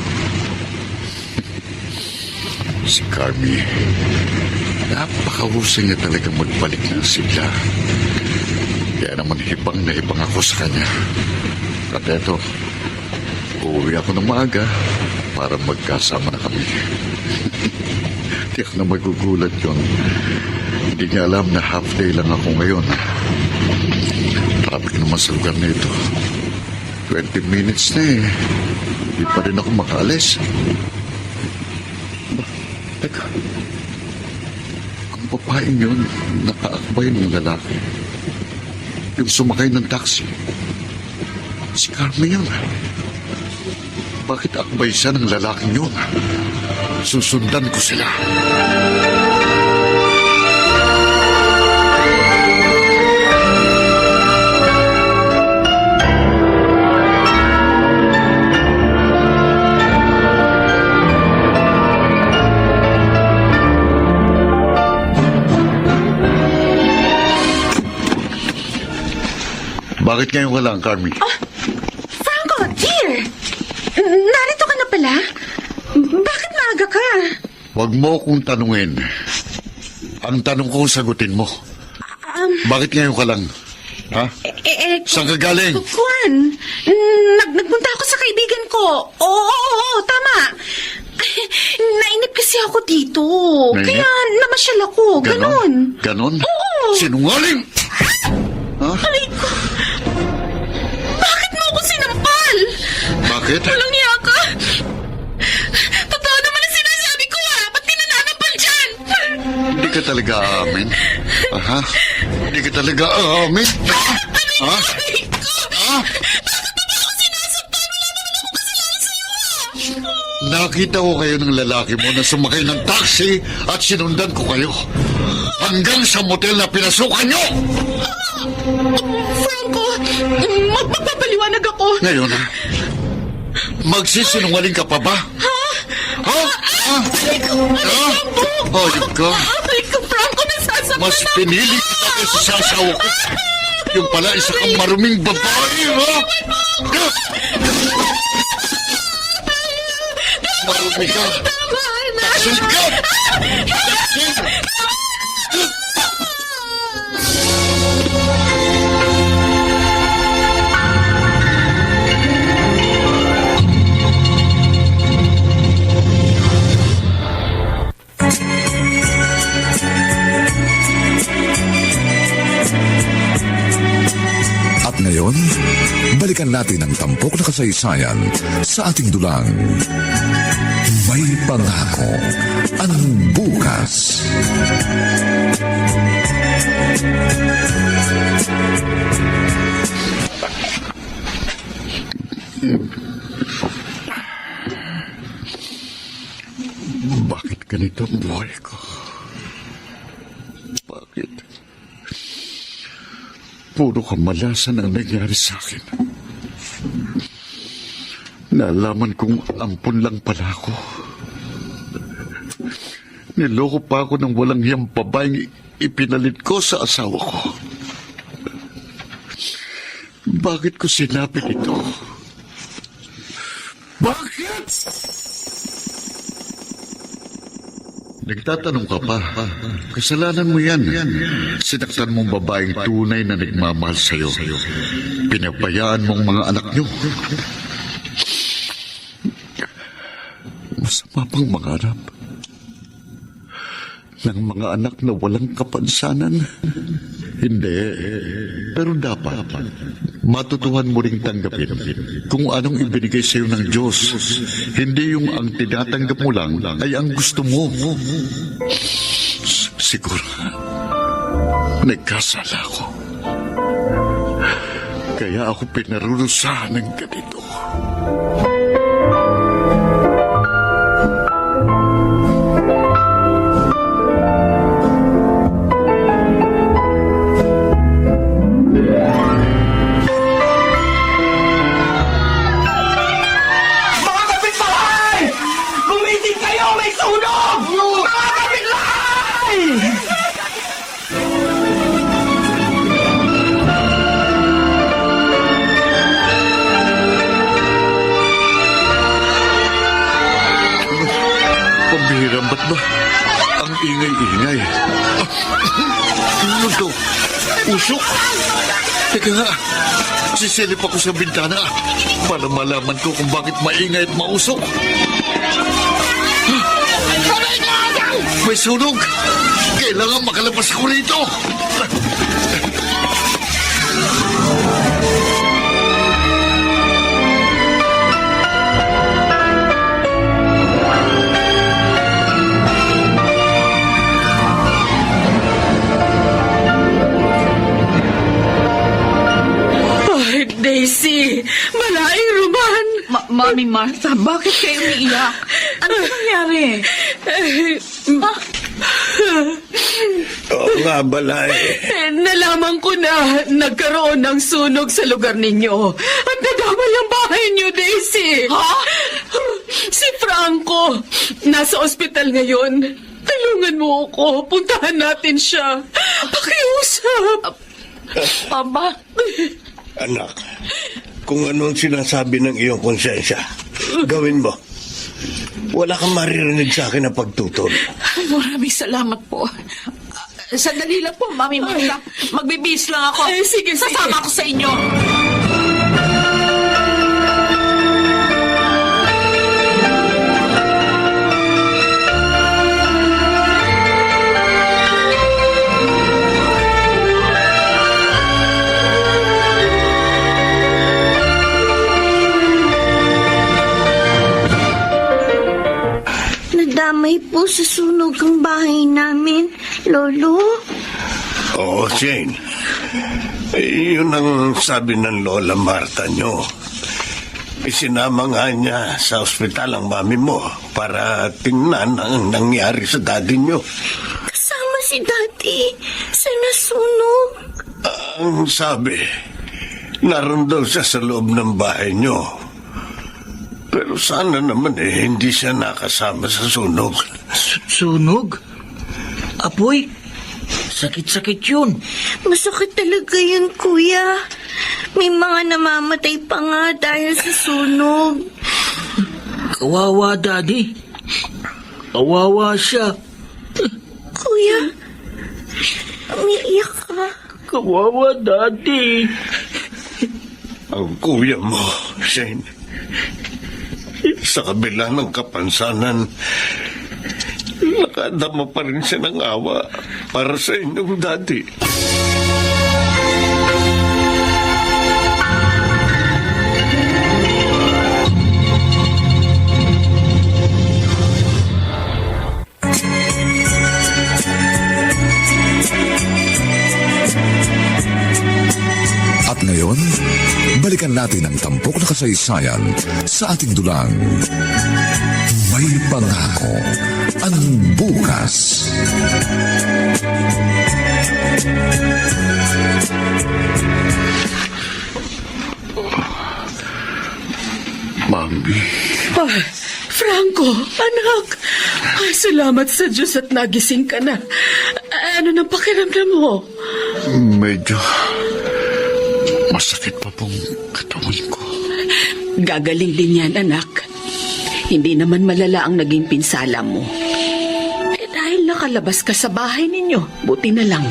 B: Si Carmi, napakahusay niya talaga magbalik ng sigla. Kaya naman ibang na ibang ako sa kanya. At eto, uuwi ako ng maaga para magkasama na kami. Tiyak na magugulat yun. Hindi niya alam na half day lang ako ngayon. Traffic naman sa lugar na ito. 20 minutes na eh. Hindi pa rin ako makaalis. Teka. Ang babaeng yun, nakaakbay ng lalaki. Yung sumakay ng taxi. Si Carmen yun. Bakit akbay siya ng lalaking yun? Susundan ko sila. Bakit ngayon ka lang, Carmi?
I: Franco, dear! Narito ka na pala? Bakit maaga ka?
B: Huwag mo akong tanungin. Ang tanong ko, sagutin mo. Bakit ngayon ka lang? Ha? Saan ka galing?
I: Juan, nagpunta ako sa kaibigan ko. Oo, tama. Nainip kasi ako dito.
B: Nainip?
I: Kaya namasyal ako. Ganon.
B: Ganon?
I: Oo.
B: Sinungaling! Ha?
I: Aray ko. Bakit mo ako sinampal?
B: Bakit?
I: Walang niya ka. Totoo naman ang sinasabi ko Ba't ka nananampal dyan?
B: Hindi ka talaga aamin? Ha? Hindi ka talaga aamin? Ha?
I: Aray ko.
B: Ha?
I: Bakit mo ba ako sinasaktan? Wala naman ako kasalanan sa'yo
B: Nakita ko kayo ng lalaki mo na sumakay ng taxi at sinundan ko kayo. Hanggang sa motel na pinasukan nyo!
I: Franco, magpapaliwanag ako.
B: Ngayon, magsisinungaling ka pa ba? Ha? Ha?
I: Aray ko,
B: Hayop ka.
I: Aray ko, Franco, nasasaktan
B: Mas pinili kita kaysa sa asawa ko. Yung pala isa kang maruming babae, ha? Marumi ka. Taksil ka. Taksil.
E: At ngayon, balikan natin ang tampok na kasaysayan sa ating dulang. May pangako ang bukas.
B: Bakit ganito ang buhay ko? Bakit? Puro kamalasan ang nangyari sa akin. Naalaman kong ampun lang pala ako. Niloko pa ako ng walang hiyang babaeng ipinalit ko sa asawa ko. Bakit ko sinabi ito? Bakit? Nagtatanong ka pa. Kasalanan mo yan. Sinaktan mong babaeng tunay na nagmamahal sa'yo. Pinabayaan mong mga anak niyo. Masama pang mangarap ng mga anak na walang kapansanan. Hindi. Pero dapat matutuhan mo ring tanggapin kung anong ibinigay sa'yo ng Diyos. Hindi yung ang tinatanggap mo lang ay ang gusto mo. Siguro, nagkasala ako. Kaya ako pinarurusahan ng ganito. Pambihirang ba't ba? Ang ingay-ingay. Ano to? Usok? Teka nga, sisilip ako sa bintana para malaman ko kung bakit maingay at mausok. May sunog! Kailangan makalabas ako rito!
C: Daisy! Malaing Roman!
A: Mami Martha, bakit kayo umiiyak? Ano nangyari?
D: Oo nga, Balay.
C: Nalaman ko na nagkaroon ng sunog sa lugar ninyo. At nadamay ang bahay niyo, Daisy! Ha? Si Franco, nasa ospital ngayon. Tulungan mo ako. Puntahan natin siya. Pakiusap.
A: Aba,
D: Anak, kung anong sinasabi ng iyong konsensya, gawin mo. Wala kang maririnig sa akin na pagtutol.
A: maraming salamat po. Sandali lang po, Mami Martha. Magbibis lang ako.
C: Sige.
A: Sasama ko sa inyo.
F: Nadamay po sa sunog ang bahay namin, Lolo.
D: Oo, Shane. Yun ang sabi ng Lola Marta nyo. Isinama nga niya sa ospital ang mami mo para tingnan ang nangyari sa daddy nyo.
F: Kasama si Daddy sa nasunog.
D: Ang sabi, naroon daw siya sa loob ng bahay nyo. Pero sana naman hindi siya nakasama sa sunog.
H: Sunog? Apoy? Sakit-sakit yun.
F: Masakit talaga yun, Kuya. May mga namamatay pa nga dahil sa sunog.
H: Kawawa, Daddy. Kawawa siya.
F: Kuya, umiiyak ka.
H: Kawawa, Daddy.
D: Ang kuya mo, Shane, sa kabila ng kapansanan, nakadama pa rin siya ng awa para sa inyong daddy.
E: natin ang tampok na kasaysayan sa ating dulang. May pangako ang bukas.
B: Mami,
C: Ay, Franco, anak. Ay, salamat sa Diyos at nagising ka na. Ano nang pakiramdam mo?
B: medyo masakit pa pong katawan ko.
C: Gagaling din yan, anak. Hindi naman malala ang naging pinsala mo. Dahil nakalabas ka sa bahay ninyo, buti na lang.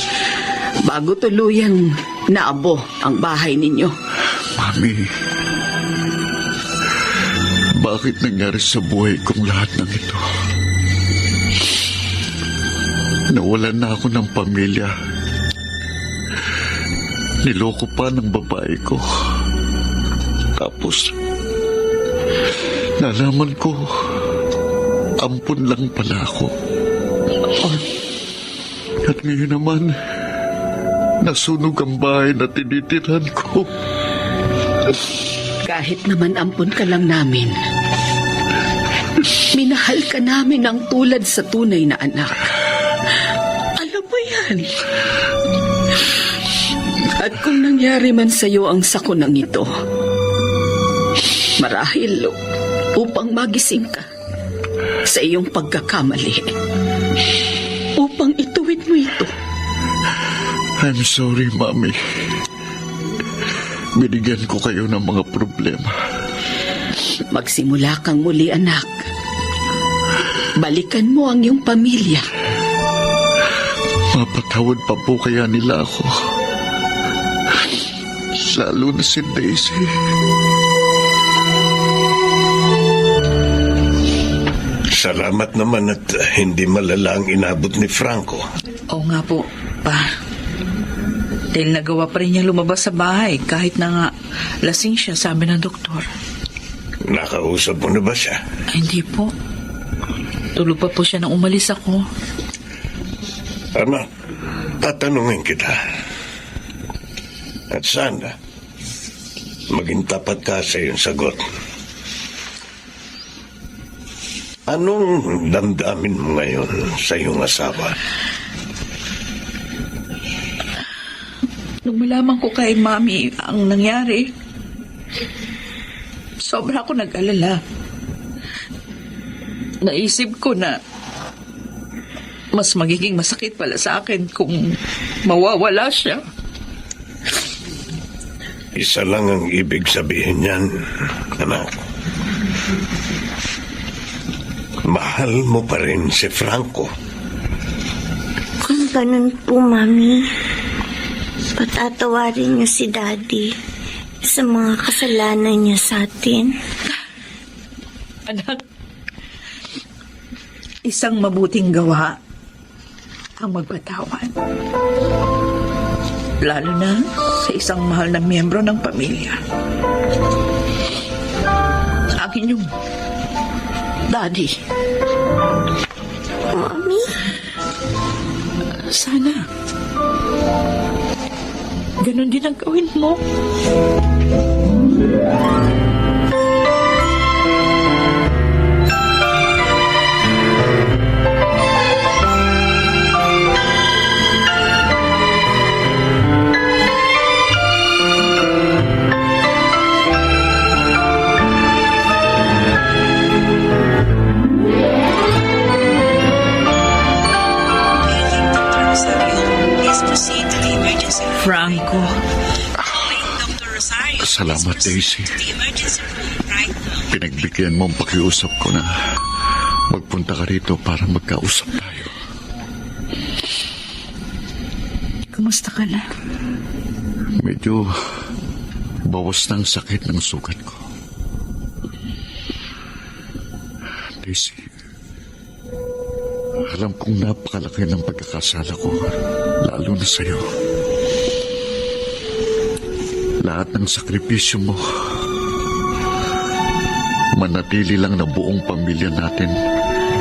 C: Bago tuluyang naabo ang bahay ninyo.
B: Mami, bakit nangyari sa buhay kong lahat ng ito? Nawalan na ako ng pamilya. Niloko pa ng babae ko. Tapos, nalaman ko, ampun lang pala ako. At ngayon naman, nasunog ang bahay na tinitirhan ko.
C: Kahit naman ampun ka lang namin, minahal ka namin ng tulad sa tunay na anak. Alam mo yan. At kung nangyari man sa'yo ang sakunang ito, marahil upang magising ka sa iyong pagkakamali, upang ituwid mo ito.
B: I'm sorry, Mami. Binigyan ko kayo ng mga problema.
C: Magsimula kang muli, anak. Balikan mo ang iyong pamilya.
B: Mapatawad pa po kaya nila ako. Lalo na si Daisy.
D: Salamat naman at hindi malala ang inabot ni Franco.
A: Oo nga po, pa. Dahil nagawa pa rin niya lumabas sa bahay kahit na nga lasing siya, sabi ng doktor.
D: Nakausap mo na ba siya?
A: Ay, hindi po. Tulog pa po siya nang umalis ako.
D: Anak, tatanungin kita. At sana, maging tapat ka sa iyong sagot. Anong damdamin mo ngayon sa iyong asawa?
A: Nung malaman ko kay Mami ang nangyari, sobra ako nag-alala. Naisip ko na mas magiging masakit pala sa akin kung mawawala siya.
D: Isa lang ang ibig sabihin niyan, anak. Mahal mo pa rin si Franco.
F: Kung ganun po, Mami, patatawarin niyo si Daddy sa mga kasalanan niya sa atin.
A: Anak, isang mabuting gawa ang magpatawad. Lalo na sa isang mahal na miyembro ng pamilya. Akin yung Daddy.
F: Mami?
A: Sana ganun din ang gawin mo. Franco.
B: Salamat, Daisy. Pinagbigyan mo ang pakiusap ko na magpunta ka rito para magkausap tayo.
A: Kumusta ka na?
B: Medyo bawas ng sakit ng sugat ko. Daisy, alam kong napakalaki ng pagkakasala ko, lalo na sa'yo. Lahat ng sakripisyo mo, manatili lang na buong pamilya natin,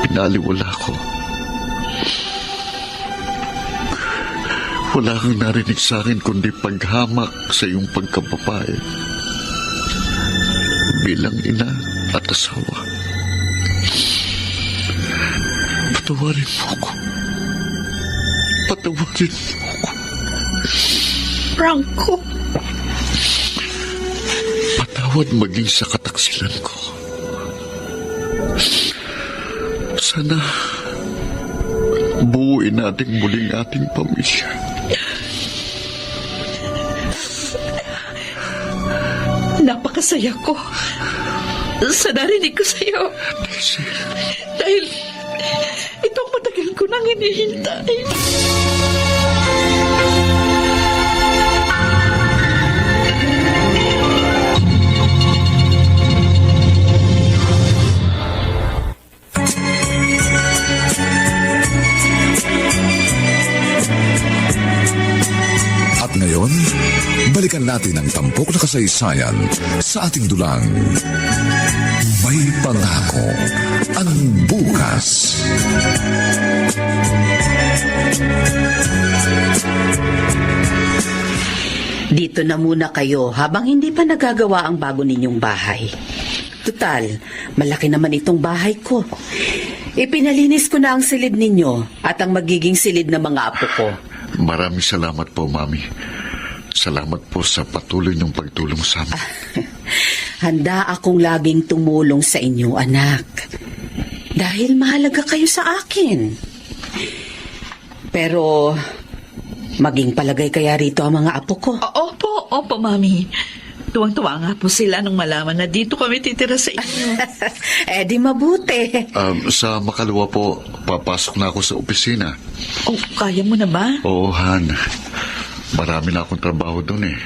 B: pinaliwala ko. Wala kang narinig sa akin kundi paghamak sa iyong pagkababae. bilang ina at asawa. Patawarin mo ako. Patawarin mo ako.
A: Franco,
B: Patawad maging sa kataksilan ko. Sana buuin natin muling ating pamilya.
A: napakasaya ko sa narinig ko sa'yo. Dahil ito ang matagal ko nang hinihintay.
E: At ngayon, balikan natin ang tampok na kasaysayan sa ating dulang. May pangako ang bukas.
C: Dito na muna kayo habang hindi pa nagagawa ang bago ninyong bahay. Tutal, malaki naman itong bahay ko. Ipinalinis ko na ang silid ninyo at ang magiging silid ng mga apo ko.
B: Maraming salamat po, Mami. Salamat po sa patuloy niyong pagtulong sa amin.
C: Handa akong laging tumulong sa inyo, anak. Dahil mahalaga kayo sa akin. Pero, maging palagay kaya rito ang mga apo ko.
A: Opo, Mami. Tuwang-tuwa nga po sila nung malaman na dito kami titira sa inyo.
C: Di mabuti.
B: Sa makalawa po, papasok na ako sa opisina.
A: Kaya mo na ba?
B: Oo, Han. Marami na akong trabaho doon eh.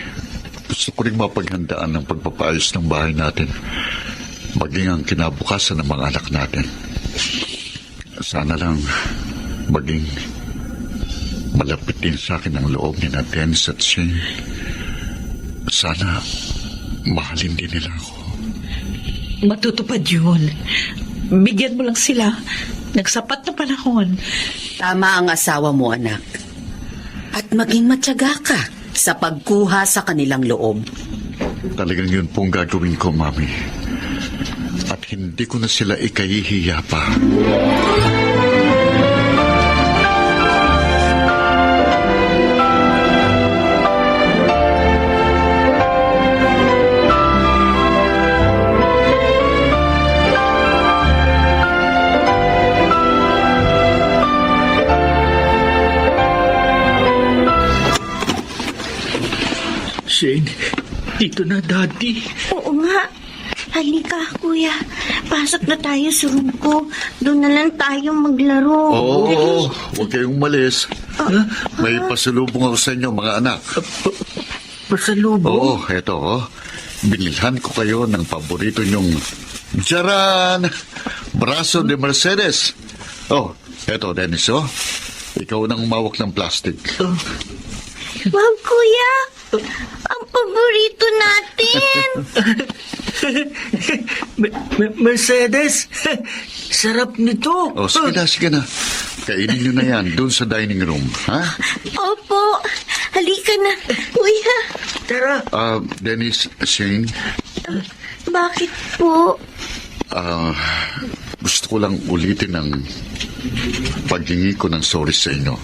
B: Gusto ko rin mapaghandaan ng pagpapaayos ng bahay natin. Maging ang kinabukasan ng mga anak natin. Sana lang maging malapit din sa akin ang loob ni na Dennis at Shane. Sana mahalin din nila ako.
A: Matutupad yun. Bigyan mo lang sila ng sapat na panahon.
C: Tama ang asawa mo, anak. At maging matyaga ka sa pagkuha sa kanilang loob.
B: Talagang yun pong gagawin ko, Mami. At hindi ko na sila ikahihiya pa.
H: Shane, dito na, Daddy.
F: Oo nga. Halika, kuya. Pasok na tayo sa room ko. Doon na lang tayo maglaro.
B: Oo, huwag kayong umalis. May pasalubong ako sa inyo, mga anak.
H: Pasalubong?
B: Oo, eto. Binilhan ko kayo ng paborito nyong Jaran! Braso de Mercedes. Eto, Dennis, ikaw nang umawak ng plastic.
F: Wow, kuya. Ang paborito natin.
H: Mercedes, sarap nito.
B: Sige na. Kainin nyo na yan doon sa dining room, ha?
F: Opo. Halika na, kuya.
H: Tara.
B: Dennis, Shane,
F: Bakit po?
B: gusto ko lang ulitin ang paghingi ko ng sorry sa inyo.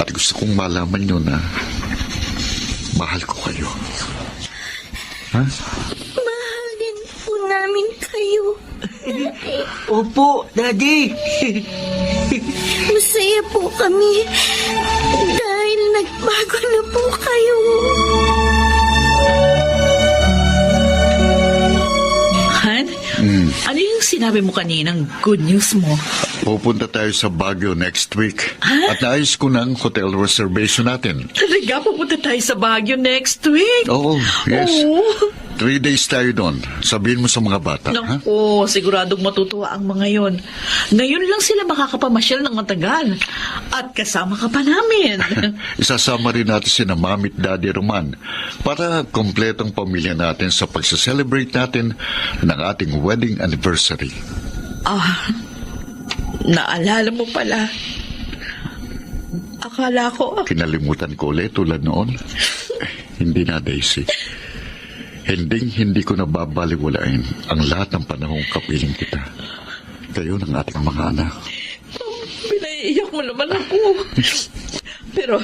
B: At gusto kong malaman nyo na mahal ko kayo. Ha?
F: Mahal din po namin kayo.
H: Opo, Daddy.
F: Masaya po kami dahil nagbago na po kayo.
A: Han? Ano yung sinabi mo kaninang good news mo?
B: Pupunta tayo sa Baguio next week. At naayos ko ng hotel reservation natin.
A: Talaga, pupunta tayo sa Baguio next week?
B: Oo, yes.
A: Oo.
B: 3 days tayo doon. Sabihin mo sa mga bata, ha?
A: Naku, siguradong matutuwa ang mga yon. Ngayon lang sila makakapamasyal ng matagal. At kasama ka pa namin.
B: Isasama rin natin si na Mami at Daddy Roman para kompletong pamilya natin sa pagsa-celebrate natin ng ating wedding anniversary.
A: Naalala mo pala. Akala ko,
B: Kinalimutan ko ulit tulad noon. Hindi na, Daisy. Hindi ko nababaliwalain ang lahat ng panahong kapiling kita. Kayo ng ating mga anak.
A: Pinaiiyak mo naman ako. Pero